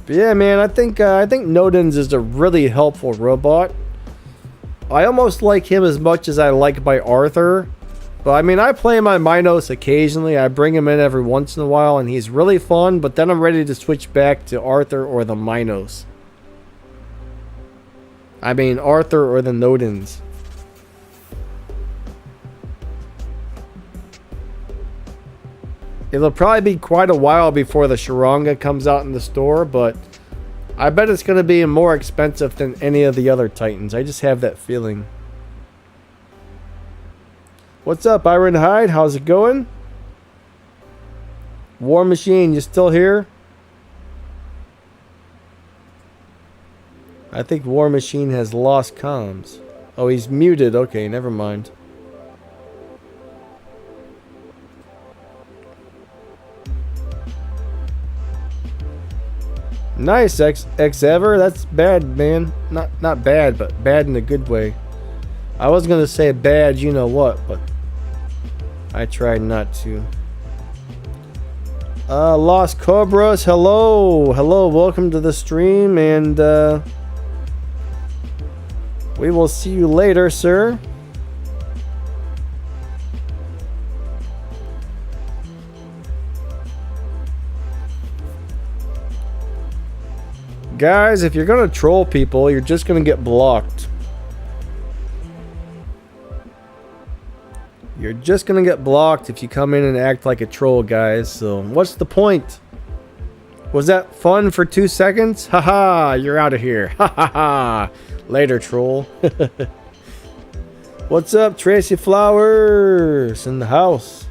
But yeah, man, I think Nodens is a really helpful robot. I almost like him as much as I like my Arthur. But I mean, I play my Minos occasionally. I bring him in every once in a while, and he's really fun. But then I'm ready to switch back to Arthur or the Minos. I mean, Arthur or the Nodens. It'll probably be quite a while before the Sharanga comes out in the store, but I bet it's going to be more expensive than any of the other Titans. I just have that feeling. What's up, Iron Hide? How's it going? War Machine, you still here? I think War Machine has lost comms. Oh, he's muted. Okay, never mind. Nice, X Ever. That's bad, man. Not bad, but bad in a good way. I was gonna say bad, you know what, but I tried not to. Lost Cobras, hello, welcome to the stream, and we will see you later, sir. Guys, if you're gonna troll people, you're just gonna get blocked. You're just gonna get blocked if you come in and act like a troll, guys. So, what's the point? Was that fun for 2 seconds? Haha, you're out of here. Ha ha ha. Later, troll. What's up, Tracy Flowers? In the house.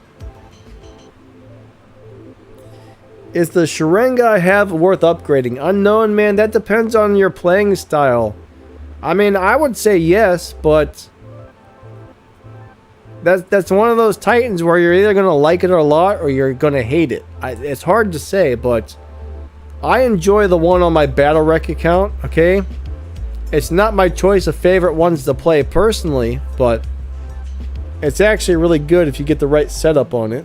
Is the Sharinga I have worth upgrading? Unknown, man. That depends on your playing style. I mean, I would say yes, but that's one of those Titans where you're either gonna like it a lot or you're gonna hate it. It's hard to say, but I enjoy the one on my Battle Rec account. Okay, it's not my choice of favorite ones to play personally, but it's actually really good if you get the right setup on it.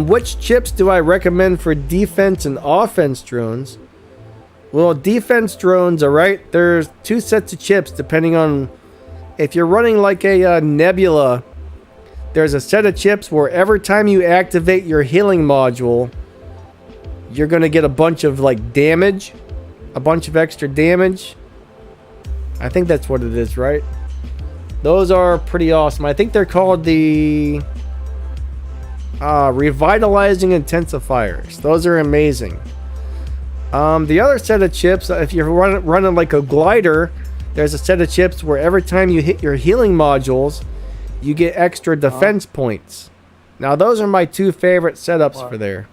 Which chips do I recommend for defense and offense drones? Well, defense drones, alright, there's 2 sets of chips depending on if you're running like a nebula. There's a set of chips where every time you activate your healing module, you're gonna get a bunch of like damage, a bunch of extra damage. I think that's what it is, right? Those are pretty awesome. I think they're called the revitalizing intensifiers. Those are amazing. The other set of chips, if you're running like a glider, there's a set of chips where every time you hit your healing modules, you get extra defense points. Now those are my 2 favorite setups for there.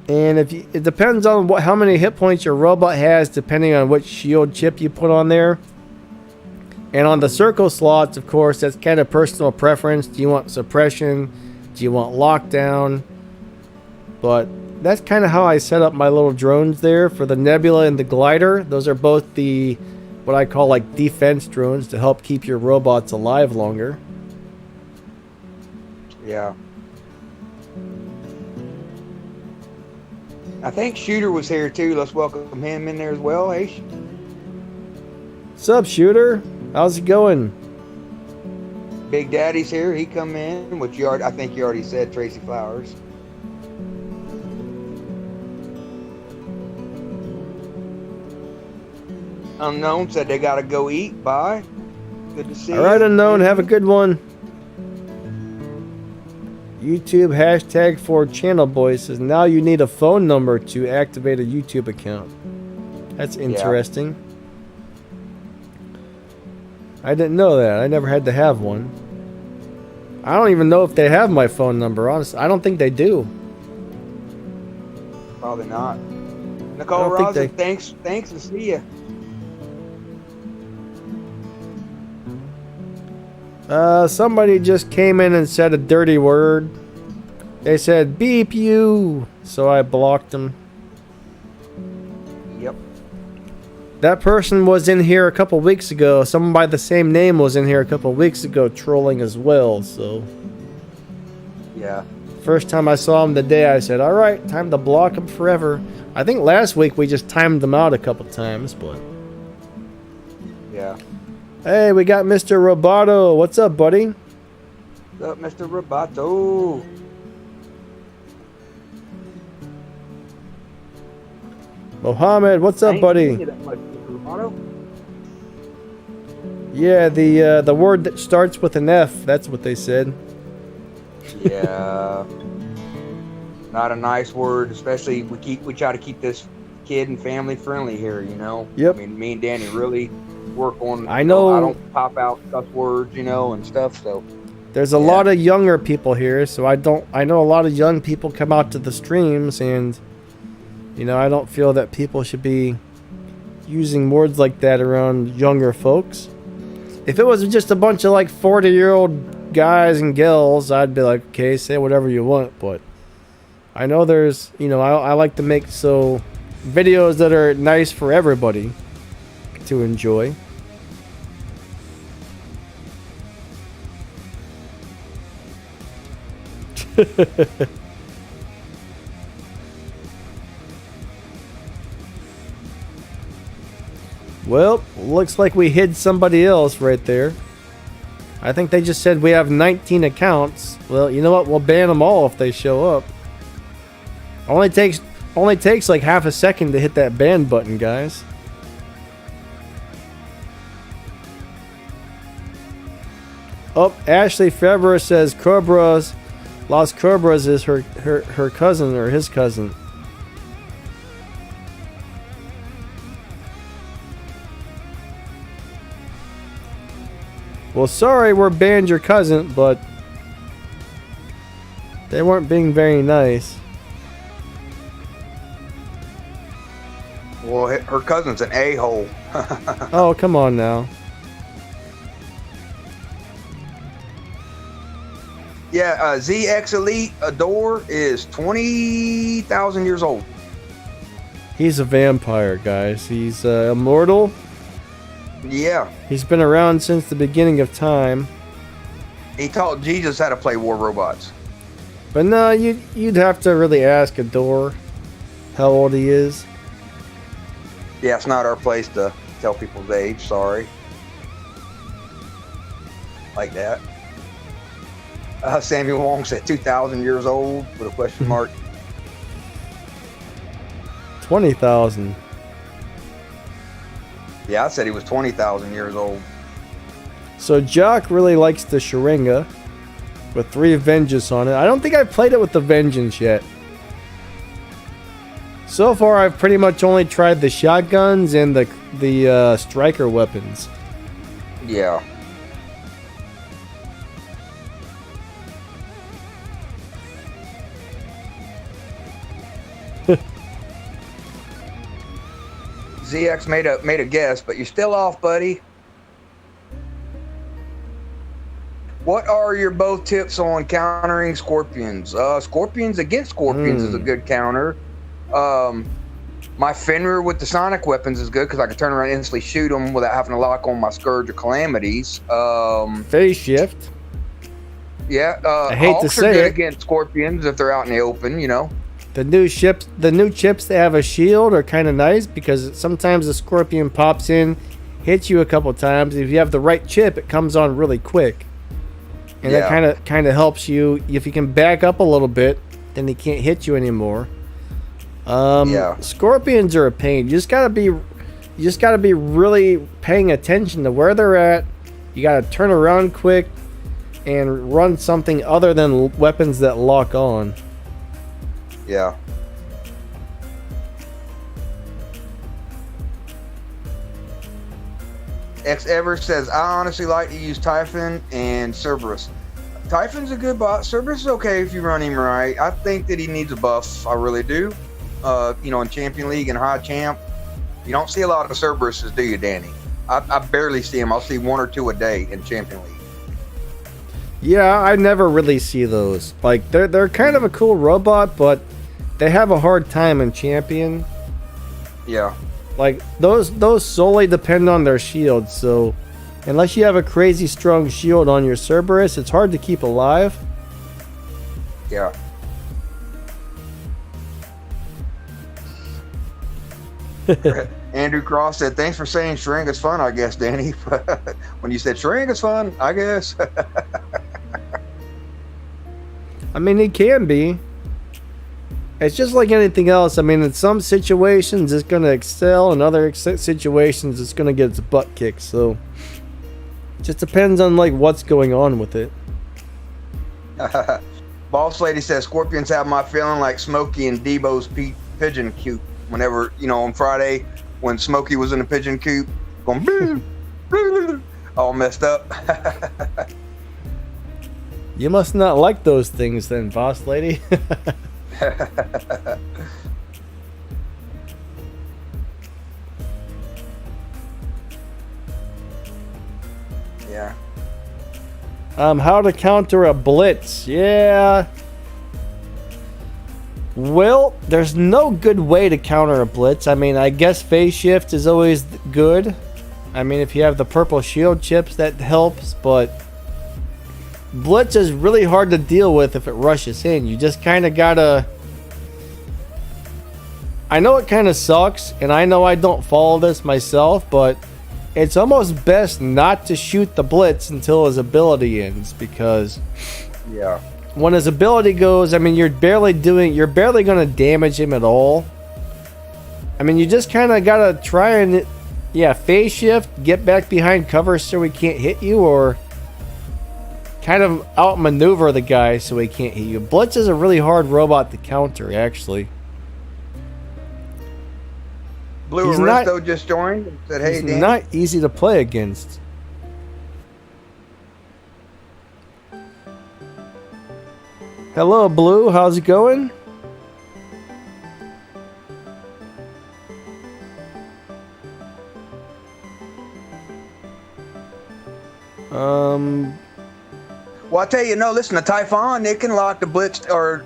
And it depends on how many hit points your robot has, depending on which shield chip you put on there. And on the circle slots, of course, that's kind of personal preference. Do you want suppression? Do you want lockdown? But that's kind of how I set up my little drones there for the nebula and the glider. Those are both the what I call like defense drones to help keep your robots alive longer. Yeah. I think Shooter was here too. Let's welcome him in there as well. Hey. What's up, Shooter? How's it going? Big Daddy's here. He come in, which I think you already said, Tracy Flowers. Unknown said they gotta go eat. Bye. Good to see you. All right, Unknown. Have a good one. YouTube hashtag for channel boy says now you need a phone number to activate a YouTube account. That's interesting. Yeah. I didn't know that. I never had to have one. I don't even know if they have my phone number, honestly. I don't think they do. Probably not. Nicole Rosa, thanks to see you. Somebody just came in and said a dirty word. They said, beep you. So I blocked them. Yep. That person was in here a couple weeks ago. Someone by the same name was in here a couple weeks ago trolling as well, so. Yeah. First time I saw him today, I said, alright, time to block him forever. I think last week we just timed them out a couple times, but. Yeah. Hey, we got Mr. Roboto. What's up, buddy? What's up, Mr. Roboto? Mohammed, what's up, buddy? Yeah, the word that starts with an F. That's what they said. Yeah. Not a nice word, especially we try to keep this kid and family friendly here, you know. Yep. I mean, me and Danny really work on. I know. I don't pop out cuss words, you know, and stuff. So there's a lot of younger people here, so I know a lot of young people come out to the streams, and you know, I don't feel that people should be using words like that around younger folks. If it was just a bunch of like 40-year-old guys and girls, I'd be like, okay, say whatever you want. But I know there's, I like to make videos that are nice for everybody to enjoy. Well, looks like we hid somebody else right there. I think they just said we have 19 accounts. Well, you know what? We'll ban them all if they show up. Only takes like half a second to hit that ban button, guys. Oh, Ashley Fenrir says Las Cobras is her cousin or his cousin. Well, sorry we're banned your cousin, but they weren't being very nice. Well, her cousin's an a-hole. Oh, come on now. Yeah, ZX Elite Adore is 20,000 years old. He's a vampire, guys. He's immortal. Yeah. He's been around since the beginning of time. He taught Jesus how to play War Robots. But no, you'd have to really ask Adore how old he is. Yeah, it's not our place to tell people's age. Sorry. Like that. Samuel Wong said 2,000 years old with a question mark. 20,000. Yeah, I said he was 20,000 years old. So Jock really likes the Sharinga with 3 Vengeance on it. I don't think I've played it with the Vengeance yet. So far, I've pretty much only tried the shotguns and the striker weapons. Yeah. ZX made a guess, but you're still off, buddy. What are your both tips on countering scorpions? Scorpions against scorpions is a good counter. My Fenrir with the sonic weapons is good because I can turn around and instantly shoot them without having to lock on my Scourge or Calamities. Phase shift. Yeah, I hate Hawks to say are good it. against scorpions if they're out in the open, you know. The new chips that have a shield are kind of nice because sometimes the scorpion pops in, hits you a couple times. If you have the right chip, it comes on really quick, and that kind of helps you. If you can back up a little bit, then he can't hit you anymore. Scorpions are a pain. You just gotta be really paying attention to where they're at. You gotta turn around quick and run something other than weapons that lock on. Yeah. X Ever says, I honestly like to use Typhon and Cerberus. Typhon's a good bot. Cerberus is okay if you run him right. I think that he needs a buff. I really do. In Champion League and High Champ, you don't see a lot of Cerberuses, do you, Danny? I barely see them. I'll see 1 or 2 a day in Champion League. Yeah, I never really see those. Like they're kind of a cool robot, but they have a hard time in Champion. Yeah. Like those solely depend on their shield, so unless you have a crazy strong shield on your Cerberus, it's hard to keep alive. Yeah. Andrew Cross said, thanks for saying Sharinga's fun, I guess, Danny. When you said Sharinga's fun, I guess. I mean, it can be. It's just like anything else. I mean, in some situations, it's going to excel. In other situations, it's going to get its butt kicked. So, it just depends on, like, what's going on with it. Boss Lady says, Scorpions have my feeling like Smokey and Debo's pigeon coop. Whenever, on Friday, when Smokey was in the pigeon coop, going all messed up. You must not like those things then, boss lady. Yeah. How to counter a blitz. Yeah. Well, there's no good way to counter a blitz. I mean, I guess phase shift is always good. I mean, if you have the purple shield chips, that helps, but blitz is really hard to deal with if it rushes in. You just kind of gotta... I know it kind of sucks, and I know I don't follow this myself, but it's almost best not to shoot the blitz until his ability ends, because Yeah. when his ability goes, I mean, you're barely going to damage him at all. I mean, you just kind of gotta try and, phase shift, get back behind cover so he can't hit you, or kind of outmaneuver the guy so he can't hit you. Blitz is a really hard robot to counter, actually. Blue He's Aristo just joined and said, "Hey, He's Dan." not easy to play against. Hello, Blue. How's it going? Well, I tell you, no. Listen, the Typhon, it can lock the blitz or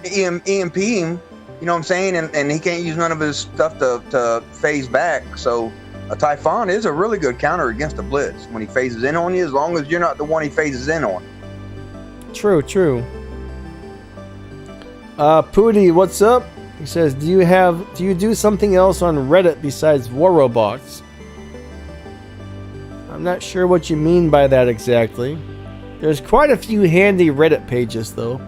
EMP him. You know what I'm saying? And he can't use none of his stuff to phase back. So a Typhon is a really good counter against a blitz when he phases in on you, as long as you're not the one he phases in on. True. Pooty, what's up? He says, do you do something else on Reddit besides War Robots? I'm not sure what you mean by that exactly. There's quite a few handy Reddit pages, though.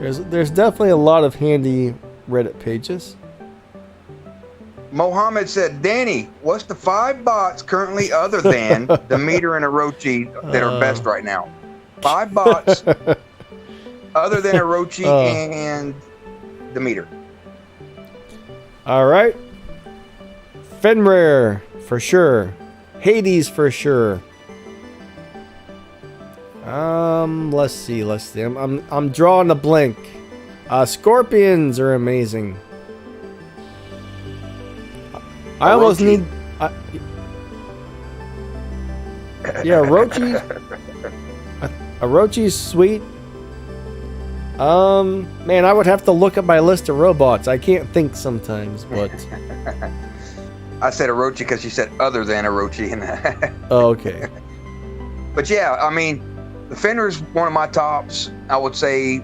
There's definitely a lot of handy Reddit pages. Mohammed said, "Danny, what's the 5 bots currently other than the meter and Orochi that are best right now? 5 bots other than Orochi and the meter." All right. Fenrir for sure. Hades for sure. Let's see. I'm drawing a blank. Scorpions are amazing. I almost need. Orochi's sweet. Man, I would have to look at my list of robots. I can't think sometimes, but. I said Orochi because you said other than Orochi. Oh, okay. But yeah, I mean, the Fenrir's one of my tops. I would say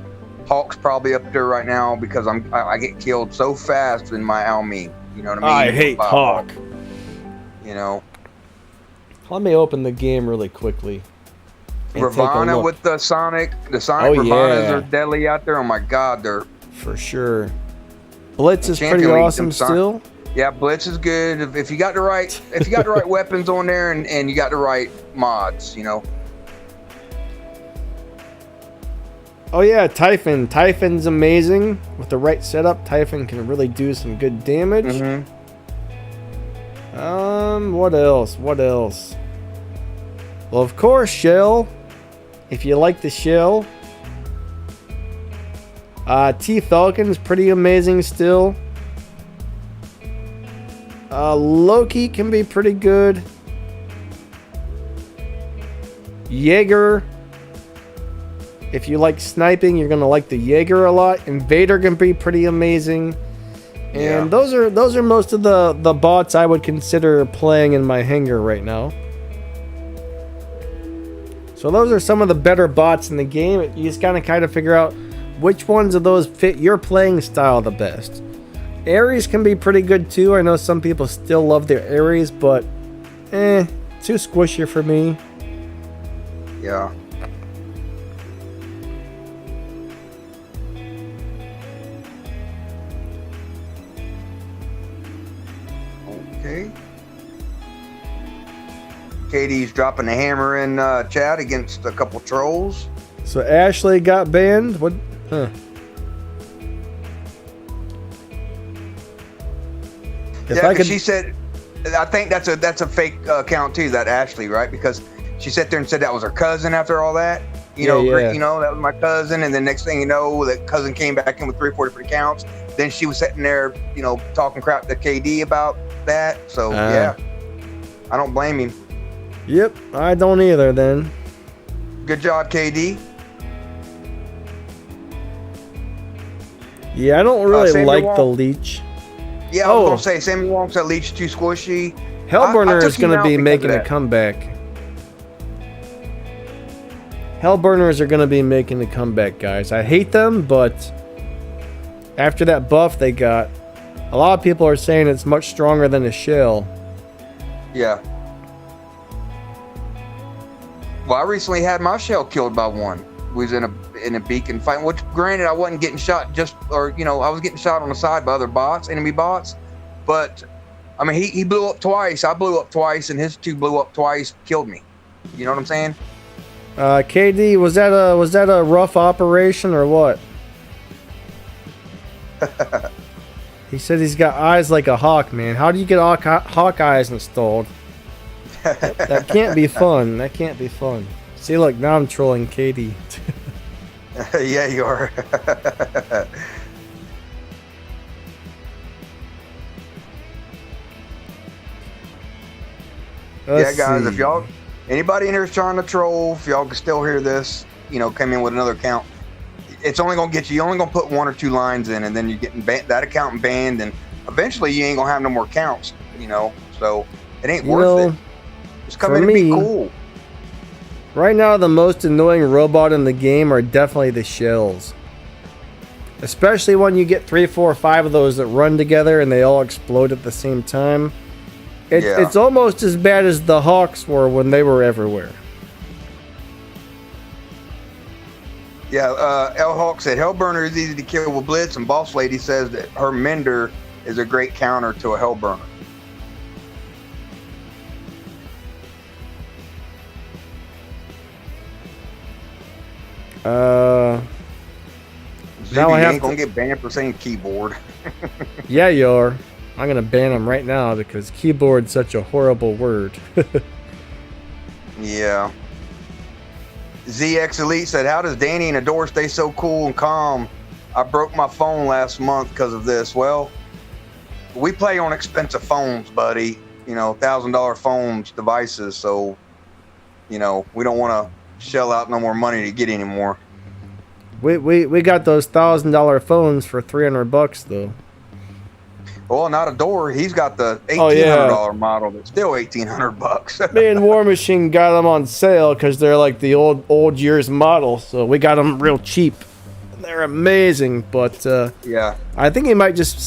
Hawk's probably up there right now because I get killed so fast in my Almi. You know what I mean? I hate Hawk. You know. Let me open the game really quickly. Ravana with the Sonic. The Sonic Ravanas are deadly out there. Oh my God, they're for sure. Blitz is pretty awesome still. Yeah, Blitz is good if you got the right weapons on there and you got the right mods, you know. Oh yeah, Typhon. Typhon's amazing. With the right setup, Typhon can really do some good damage. Mm-hmm. What else? Well, of course, Shell. If you like the Shell. T-Falcon's pretty amazing still. Loki can be pretty good. Jaeger. If you like sniping, you're gonna like the Jaeger a lot. Invader can be pretty amazing. And those are most of the bots I would consider playing in my hangar right now. So those are some of the better bots in the game. You just gotta kind of figure out which ones of those fit your playing style the best. Ares can be pretty good too. I know some people still love their Ares, but too squishy for me. Yeah. Okay. Katie's dropping the hammer in chat against a couple trolls. So Ashley got banned? What? Huh. She said, I think that's a fake account too, that Ashley, right? Because she sat there and said that was her cousin after all that. You know, that was my cousin, and then next thing you know, that cousin came back in with 3 or 4 different accounts. Then she was sitting there, talking crap to KD about that. So yeah, I don't blame him. Yep, I don't either then. Good job, KD. Yeah, I don't really Sammy like Wong. the leech. Yeah, I was gonna say Sammy Wong said leech too squishy. Hellburner I is going to be making a comeback. Hellburners are going to be making a comeback, guys. I hate them, but after that buff they got, a lot of people are saying it's much stronger than a shell. Yeah. Well, I recently had my shell killed by one. We was in a beacon fight, which granted I wasn't getting shot I was getting shot on the side by other bots, enemy bots, but I mean he blew up twice. I blew up twice, and his two blew up twice, killed me. You know what I'm saying? KD, was that a rough operation or what? He said he's got eyes like a hawk, man. How do you get hawk eyes installed? That can't be fun. That can't be fun. See, look, now I'm trolling KD. Yeah, you are. Yeah, guys, if y'all, anybody in here is trying to troll, if y'all can still hear this, come in with another account. It's only gonna get you. You're only gonna put 1 or 2 lines in, and then you're getting that account banned, and eventually you ain't gonna have no more accounts. So it ain't worth it. Just come in and be cool. Right now, the most annoying robot in the game are definitely the shells. Especially when you get 3, 4, 5 of those that run together and they all explode at the same time. It's almost as bad as the hawks were when they were everywhere. Yeah, L Hawk said Hellburner is easy to kill with blitz, and Boss Lady says that her Mender is a great counter to a Hellburner. Now I ain't gonna get banned for saying keyboard. Yeah, you are. I'm gonna ban him right now because keyboard's such a horrible word. Yeah. ZX Elite said, how does Danny and Adore stay so cool and calm? I broke my phone last month because of this. Well, we play on expensive phones, buddy. $1,000 phones, devices. So, we don't want to shell out no more money to get any more. We got those $1,000 phones for $300 though. Well, not Adore. He's got the $1,800 model that's still $1,800. Me and War Machine got them on sale because they're like the old years model. So we got them real cheap. They're amazing, but yeah. I think he might just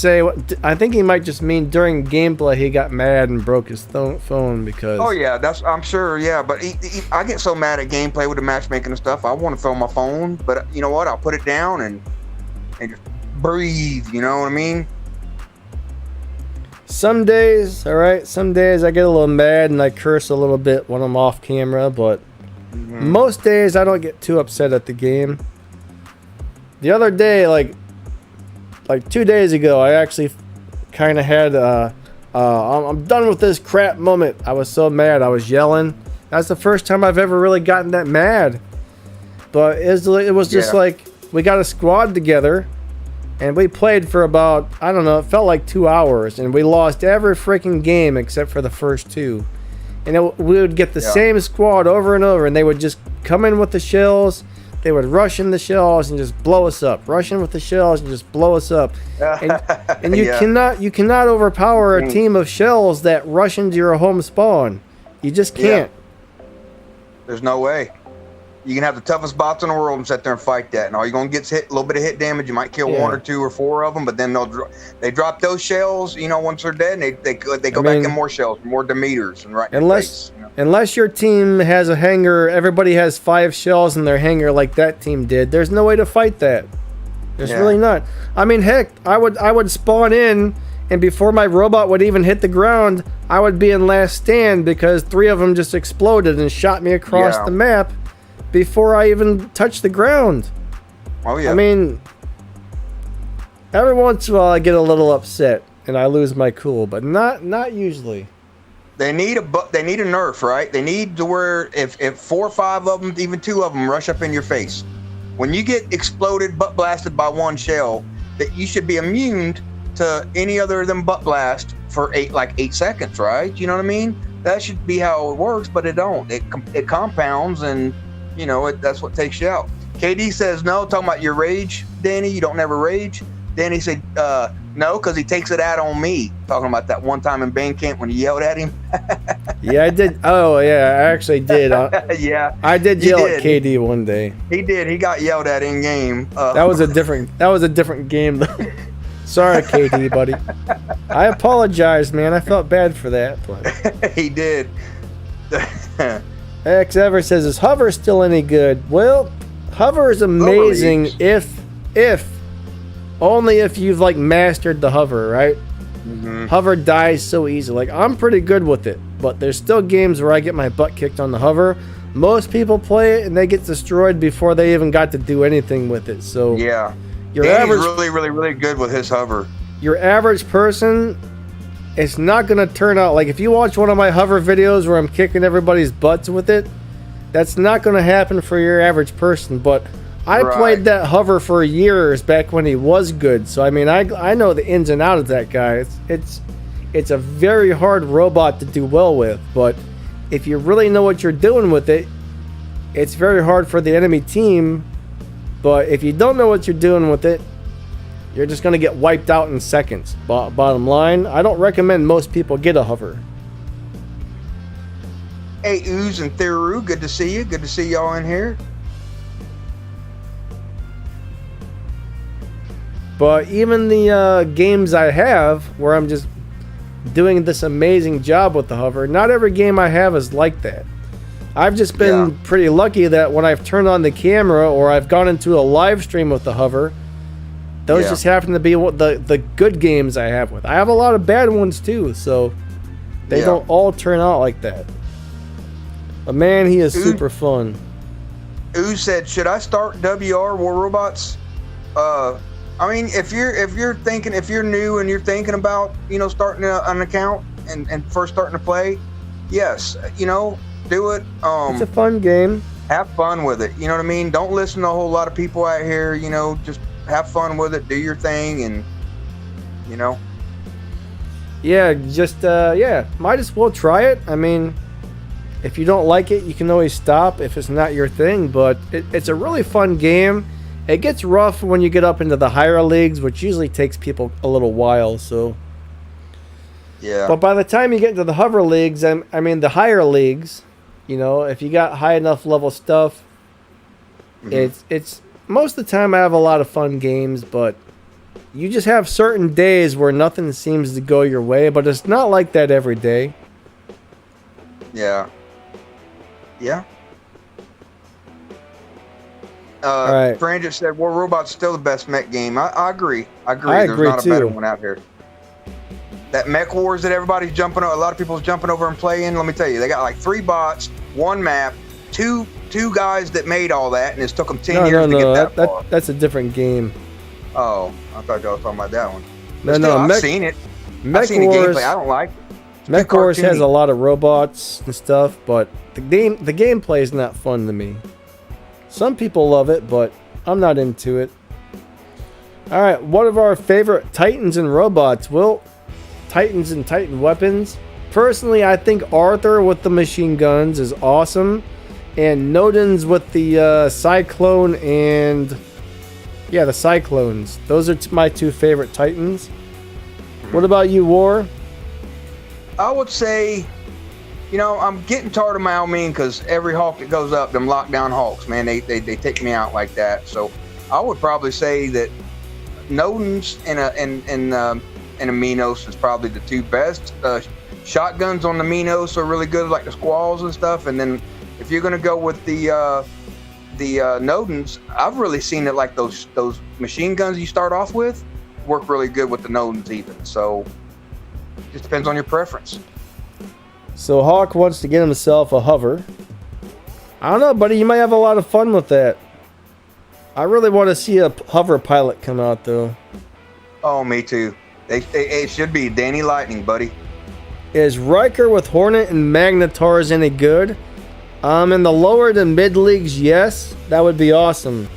mean during gameplay he got mad and broke his phone because. Oh yeah, I'm sure. Yeah, but I get so mad at gameplay with the matchmaking and stuff. I want to throw my phone, but you know what? I'll put it down and just breathe. You know what I mean? Some days I get a little mad and I curse a little bit when I'm off camera, but most days I don't get too upset at the game. The other day, like 2 days ago, I actually kind of had I'm done with this crap moment. I was so mad, I was yelling. That's the first time I've ever really gotten that mad. But it was just like we got a squad together. And we played for about, I don't know, it felt like 2 hours. And we lost every freaking game except for the first 2. And we would get the same squad over and over. And they would just come in with the shells. They would rush in the shells and just blow us up. Rush in with the shells and just blow us up. And you cannot overpower a team of shells that rush into your home spawn. You just can't. There's no way. You can have the toughest bots in the world and sit there and fight that, and all you're gonna get is a little bit of hit damage. You might kill 1 or 2 or 4 of them, but then they drop those shells. Once they're dead, and they go back in more shells, more Demeters, and right. Unless your team has a hanger, everybody has 5 shells in their hanger like that team did. There's no way to fight that. There's really not. I mean, heck, I would spawn in, and before my robot would even hit the ground, I would be in last stand because 3 of them just exploded and shot me across the map. Before I even touch the ground. Oh yeah. I mean, every once in a while I get a little upset and I lose my cool, but not usually. They need a nerf, right? They need to where if 4 or 5 of them, even 2 of them, rush up in your face. When you get exploded, butt blasted by 1 shell, that you should be immune to any other of them butt blast for 8 seconds, right? You know what I mean? That should be how it works, but it don't. It compounds, and that's what takes you out. KD says no. Talking about your rage, Danny. You don't never rage. Danny said no, because he takes it out on me. Talking about that one time in band camp when you yelled at him. Yeah, I did. Oh, yeah, I actually did. Yeah, I did yell at KD one day. He did. He got yelled at in game. That was a different game, though. Sorry, KD, buddy. I apologize, man. I felt bad for that. But he did. X Ever says, is hover still any good? Well, hover is amazing if only if you've like mastered the hover, right? Mm-hmm. Hover dies so easy. Like, I'm pretty good with it, but there's still games where I get my butt kicked on the hover. Most people play it and they get destroyed before they even got to do anything with it. So yeah, your Danny's average, really good with his hover. Your average person, it's not gonna turn out like if you watch one of my hover videos where I'm kicking everybody's butts with it. That's not gonna happen for your average person, but I played that hover for years back when he was good, so I mean, I know the ins and outs of that guy. It's a very hard robot to do well with, but if you really know what you're doing with it, it's very hard for the enemy team. But if you don't know what you're doing with it, you're just gonna get wiped out in seconds. Bottom line, I don't recommend most people get a hover. Hey, Ooze and Theru, good to see you. Good to see y'all in here. But even the games I have where I'm just doing this amazing job with the hover, not every game I have is like that. I've just been pretty lucky that when I've turned on the camera or I've gone into a live stream with the hover, those just happen to be the good games I have with. I have a lot of bad ones too, so they don't all turn out like that. But man, he is super fun. Ooze said, should I start WR War Robots? I mean, if you're new and you're thinking about, starting an account and first starting to play, yes, do it. It's a fun game. Have fun with it. You know what I mean? Don't listen to a whole lot of people out here. Just have fun with it. Do your thing, and Yeah, just might as well try it. I mean, if you don't like it, you can always stop if it's not your thing. But it's a really fun game. It gets rough when you get up into the higher leagues, which usually takes people a little while. So, yeah. But by the time you get into the hover leagues, I mean the higher leagues, if you got high enough level stuff, it's most of the time I have a lot of fun games, but you just have certain days where nothing seems to go your way. But it's not like that every day. Yeah. Yeah. Right. Fran just said War Robot's still the best mech game. I agree. There's agree not too. a better one out here. That Mech Wars that everybody's jumping over, a lot of people's jumping over and playing, let me tell you, they got like 3 bots, 1 map, two guys that made all that, and it's took them 10 years to get that far. That's a different game. Oh, I thought y'all were talking about that one. I've seen it. Mech I've seen Wars, the gameplay. I don't like it. Mech Wars has a lot of robots and stuff, but the gameplay is not fun to me. Some people love it, but I'm not into it. All right, one of our favorite Titans and robots. Well, Titans and Titan weapons. Personally, I think Arthur with the machine guns is awesome, and Nodens with the Cyclone and the Cyclones. Those are my 2 favorite Titans. What about you, War? I would say, I'm getting tired of Mao Ming because every Hawk that goes up, them lockdown Hawks, man, they take me out like that. So I would probably say that Nodens and a Minos is probably the 2 best. Shotguns on the Minos are really good, like the Squalls and stuff. And then if you're gonna go with the Nodens, I've really seen it like those machine guns you start off with work really good with the Nodens even. So it just depends on your preference. So Hawk wants to get himself a hover. I don't know, buddy. You might have a lot of fun with that. I really want to see a hover pilot come out, though. Oh, me too. It should be Danny Lightning, buddy. Is Riker with Hornet and Magnetars any good? In the lower to mid leagues, yes. That would be awesome.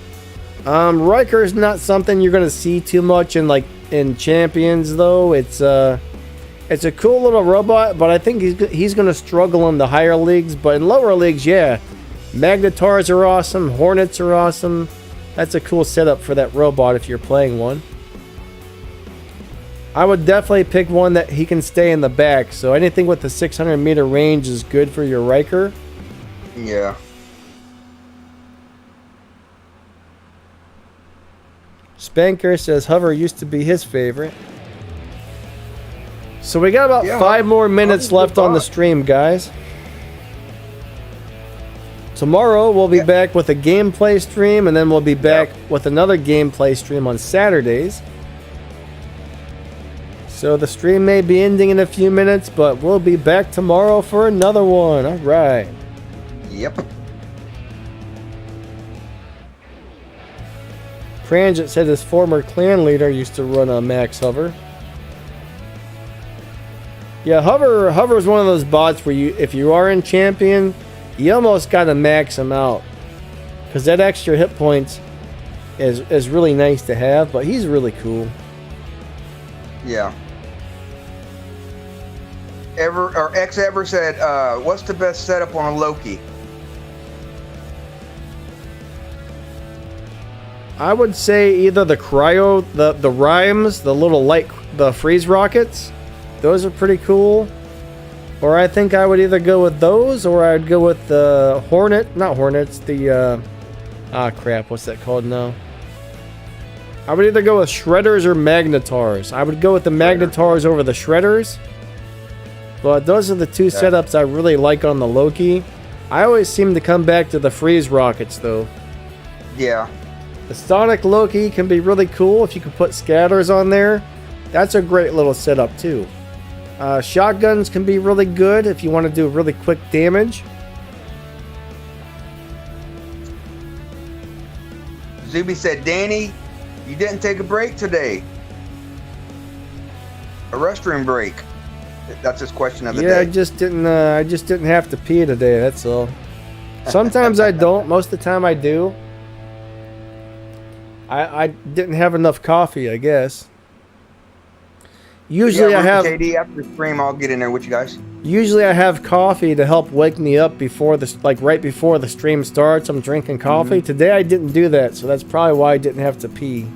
Riker is not something you're going to see too much in Champions, though. It's a cool little robot, but I think he's going to struggle in the higher leagues. But in lower leagues, yeah, Magnetars are awesome. Hornets are awesome. That's a cool setup for that robot if you're playing one. I would definitely pick one that he can stay in the back. So anything with the 600-meter range is good for your Riker. Yeah. Spanker says Hover used to be his favorite. So we got about 5 more minutes left on the stream, guys. Tomorrow we'll be back with a gameplay stream, and then we'll be back with another gameplay stream on Saturdays. So the stream may be ending in a few minutes, but we'll be back tomorrow for another one. All right. Yep. Pranjit said his former clan leader used to run a Max Hover. Yeah, Hover is one of those bots where if you are in champion, you almost gotta max him out, because that extra hit points is really nice to have. But he's really cool. Yeah. X ever said, what's the best setup on a Loki? I would say either the cryo, the rhymes, the little the freeze rockets. Those are pretty cool. Or I think I would either go with those, or I'd go with the not Hornets, the, crap, what's that called now? I would either go with Shredders or Magnetars. I would go with the Magnetars over the Shredders. But those are the two setups I really like on the Loki. I always seem to come back to the freeze rockets, though. Yeah. The Sonic Loki can be really cool if you can put scatters on there. That's a great little setup, too. Shotguns can be really good if you want to do really quick damage. Zuby said, Danny, you didn't take a break today. A restroom break. That's his question of the day. Yeah, I just didn't have to pee today, that's all. Sometimes I don't. Most of the time I do. I didn't have enough coffee, I guess. Usually I have KD after the stream. I'll get in there with you guys. Usually I have coffee to help wake me up before right before the stream starts. I'm drinking coffee. Mm-hmm. Today I didn't do that, so that's probably why I didn't have to pee.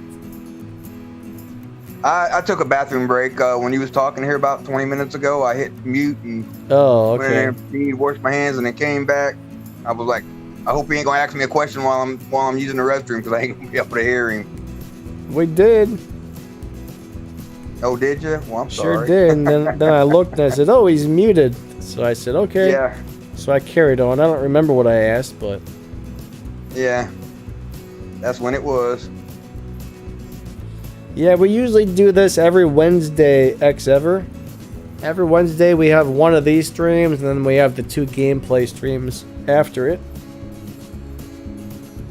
I took a bathroom break when he was talking here about 20 minutes ago. I hit mute and went in there and washed my hands, and then came back. I was like, I hope he ain't gonna ask me a question while I'm using the restroom, because I ain't gonna be able to hear him. We did. Oh, did you? Well, I'm sorry. Sure did. And then I looked and I said, oh, he's muted. So I said, okay. Yeah. So I carried on. I don't remember what I asked, but. Yeah. That's when it was. Yeah, we usually do this every Wednesday, Ever. Every Wednesday we have one of these streams, and then we have the 2 gameplay streams after it.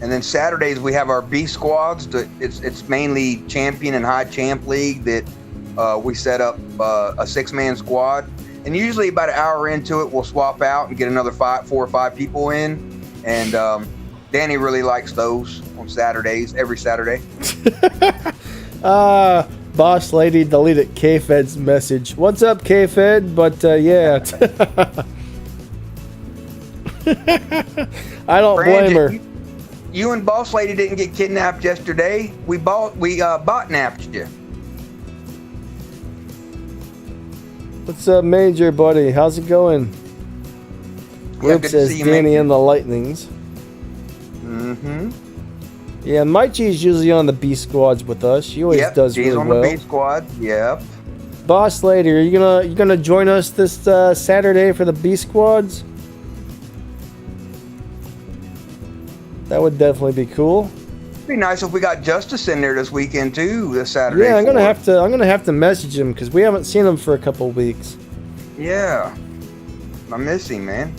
And then Saturdays we have our B squads. It's mainly champion and high champ league that we set up a 6-man squad. And usually about an hour into it, we'll swap out and get another 4 or 5 people in. And Danny really likes those on Saturdays, every Saturday. Boss lady deleted K-Fed's message. What's up, K-Fed? But yeah. I don't blame her. You and Boss Lady didn't get kidnapped yesterday. We bot-napped you. What's up, Major buddy? How's it going? Group says Danny and the Lightnings. Mm-hmm. Yeah, Maichi's usually on the B squads with us. She always does really well. She's on the B squad. Yep. Boss Lady, are you gonna join us this Saturday for the B squads? That would definitely be cool. It'd be nice if we got Justice in there this weekend too, this Saturday. Yeah, I'm gonna have to message him, because we haven't seen him for a couple of weeks. Yeah, I miss him, man.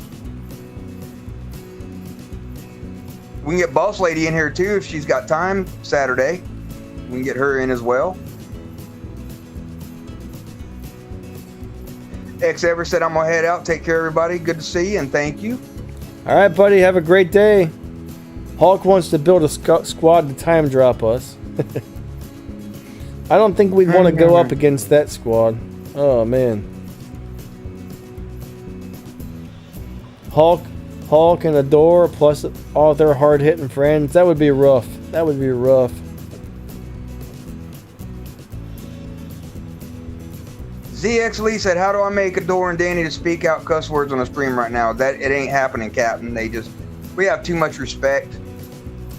We can get Boss Lady in here too if she's got time Saturday. We can get her in as well. X Ever said, I'm gonna head out. Take care, everybody. Good to see you, and thank you. All right, buddy. Have a great day. Hulk wants to build a squad to time drop us. I don't think we'd want to go up against that squad. Oh, man. Hulk and a door plus all their hard-hitting friends. That would be rough. That would be rough. ZX Lee said, "How do I make Adore and Danny to speak out cuss words on the stream right now? That it ain't happening, Captain. We have too much respect.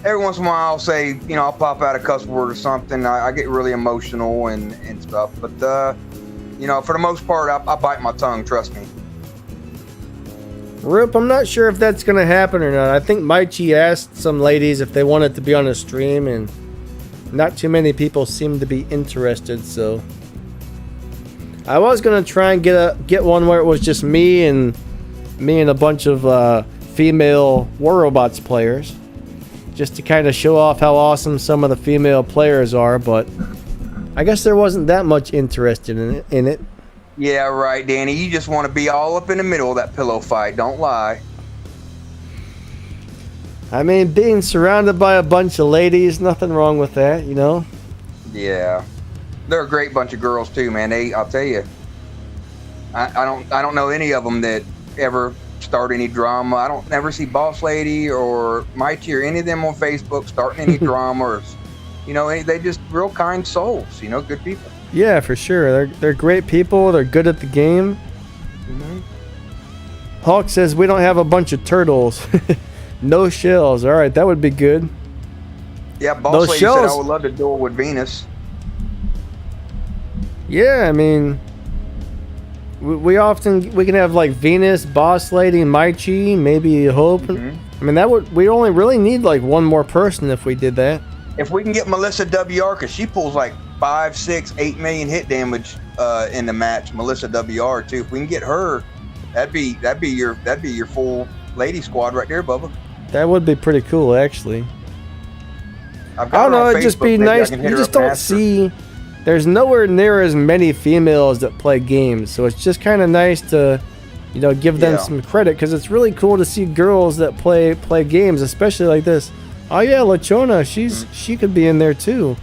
Every once in a while, I'll say, I'll pop out a cuss word or something. I get really emotional and stuff. But for the most part, I bite my tongue. Trust me." Rip, I'm not sure if that's gonna happen or not. I think Maichi asked some ladies if they wanted to be on the stream, and not too many people seem to be interested. So I was gonna try and get one where it was just me and a bunch of female War Robots players, just to kind of show off how awesome some of the female players are. But I guess there wasn't that much interest in it. Yeah, right, Danny. You just want to be all up in the middle of that pillow fight. Don't lie. I mean, being surrounded by a bunch of ladies, nothing wrong with that, Yeah, they're a great bunch of girls too, man. I'll tell you, I don't know any of them that ever start any drama. I don't never see Boss Lady or Mighty or any of them on Facebook starting any drama or, they just real kind souls. Good people. Yeah, for sure. They're great people. They're good at the game. Mm-hmm. Hawk says we don't have a bunch of turtles. No shells. All right, that would be good. Yeah, Boss Those Lady shells. said I would love to duel with Venus. Yeah, I mean, we can have like Venus, Boss Lady, Maichi, maybe Hope. Mm-hmm. I mean, we only really need like one more person if we did that. If we can get Melissa WR, because she pulls like 5, 6, 8 million hit damage in the match. Melissa WR too. If we can get her, that'd be your full lady squad right there, Bubba. That would be pretty cool, actually. I don't know. It'd just be nice. You just don't see. There's nowhere near as many females that play games, so it's just kind of nice to, give them some credit, because it's really cool to see girls that play games, especially like this. Oh yeah, Lachona, she could be in there too.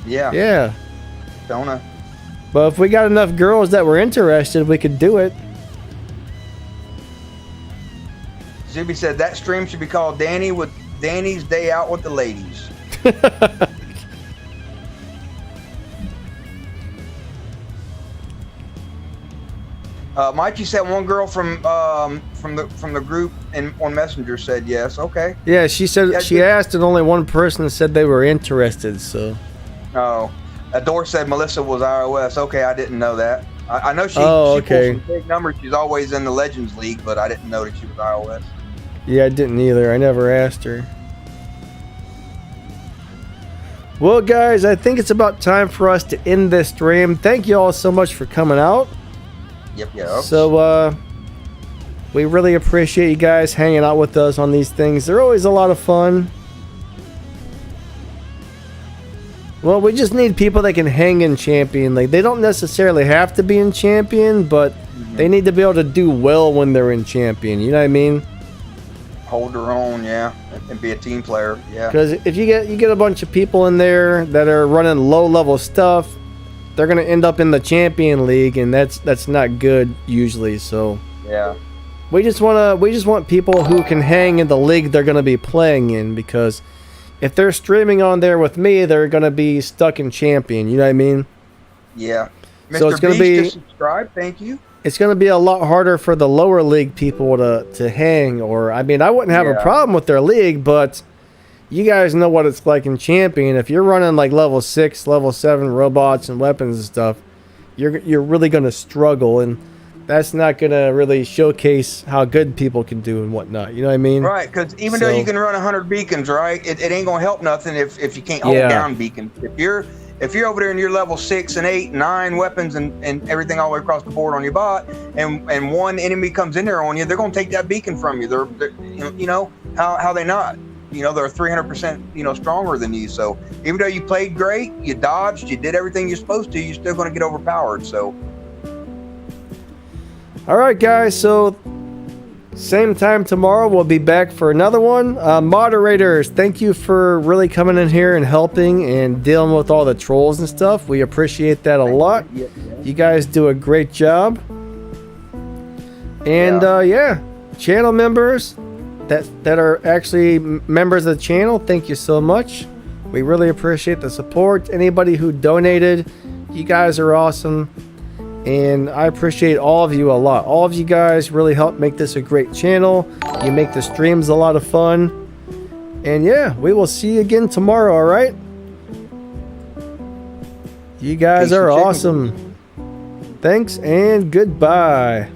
Yeah. Yeah. Donna. But if we got enough girls that were interested, we could do it. Zuby said that stream should be called Danny's Day Out with the Ladies. Mikey said one girl from the group on Messenger said yes. Okay. Yeah, she said she asked, and only one person said they were interested. So. Oh, Adore said Melissa was iOS. Okay, I didn't know that. I know she okay. pulls some big numbers. She's always in the Legends League, but I didn't know that she was iOS. Yeah, I didn't either. I never asked her. Well, guys, I think it's about time for us to end this stream. Thank you all so much for coming out. Yep. So, we really appreciate you guys hanging out with us on these things. They're always a lot of fun. Well, we just need people that can hang in Champion League. They don't necessarily have to be in Champion, but they need to be able to do well when they're in Champion. You know what I mean? Hold their own, yeah, and be a team player, yeah. Because if you get a bunch of people in there that are running low-level stuff, they're gonna end up in the Champion League, and that's not good usually. So yeah, we just want people who can hang in the league they're gonna be playing in, because if they're streaming on there with me, they're gonna be stuck in Champion. You know what I mean? Yeah. Mr. So it's gonna Beast be subscribe. Thank you. It's gonna be a lot harder for the lower league people to hang. Or I mean, I wouldn't have a problem with their league, but you guys know what it's like in Champion. If you're running like level 6, level 7 robots and weapons and stuff, you're really gonna struggle, and that's not gonna really showcase how good people can do and whatnot. You know what I mean? Right, because even though you can run 100 beacons, right, it ain't gonna help nothing if you can't hold down beacons. If you're over there and you're level 6 and 8, 9 weapons and everything all the way across the board on your bot, and one enemy comes in there on you, they're gonna take that beacon from you. They're how they not? They're 300% stronger than you. So even though you played great, you dodged, you did everything you're supposed to, you're still gonna get overpowered. So. All right, guys. So same time tomorrow, we'll be back for another one. Moderators, thank you for really coming in here and helping and dealing with all the trolls and stuff. We appreciate that a lot. You guys do a great job. And channel members that are actually members of the channel, thank you so much. We really appreciate the support. Anybody who donated, you guys are awesome. And I appreciate all of you a lot. All of you guys really help make this a great channel. You make the streams a lot of fun. And yeah, we will see you again tomorrow, all right? You guys are awesome. Thanks and goodbye.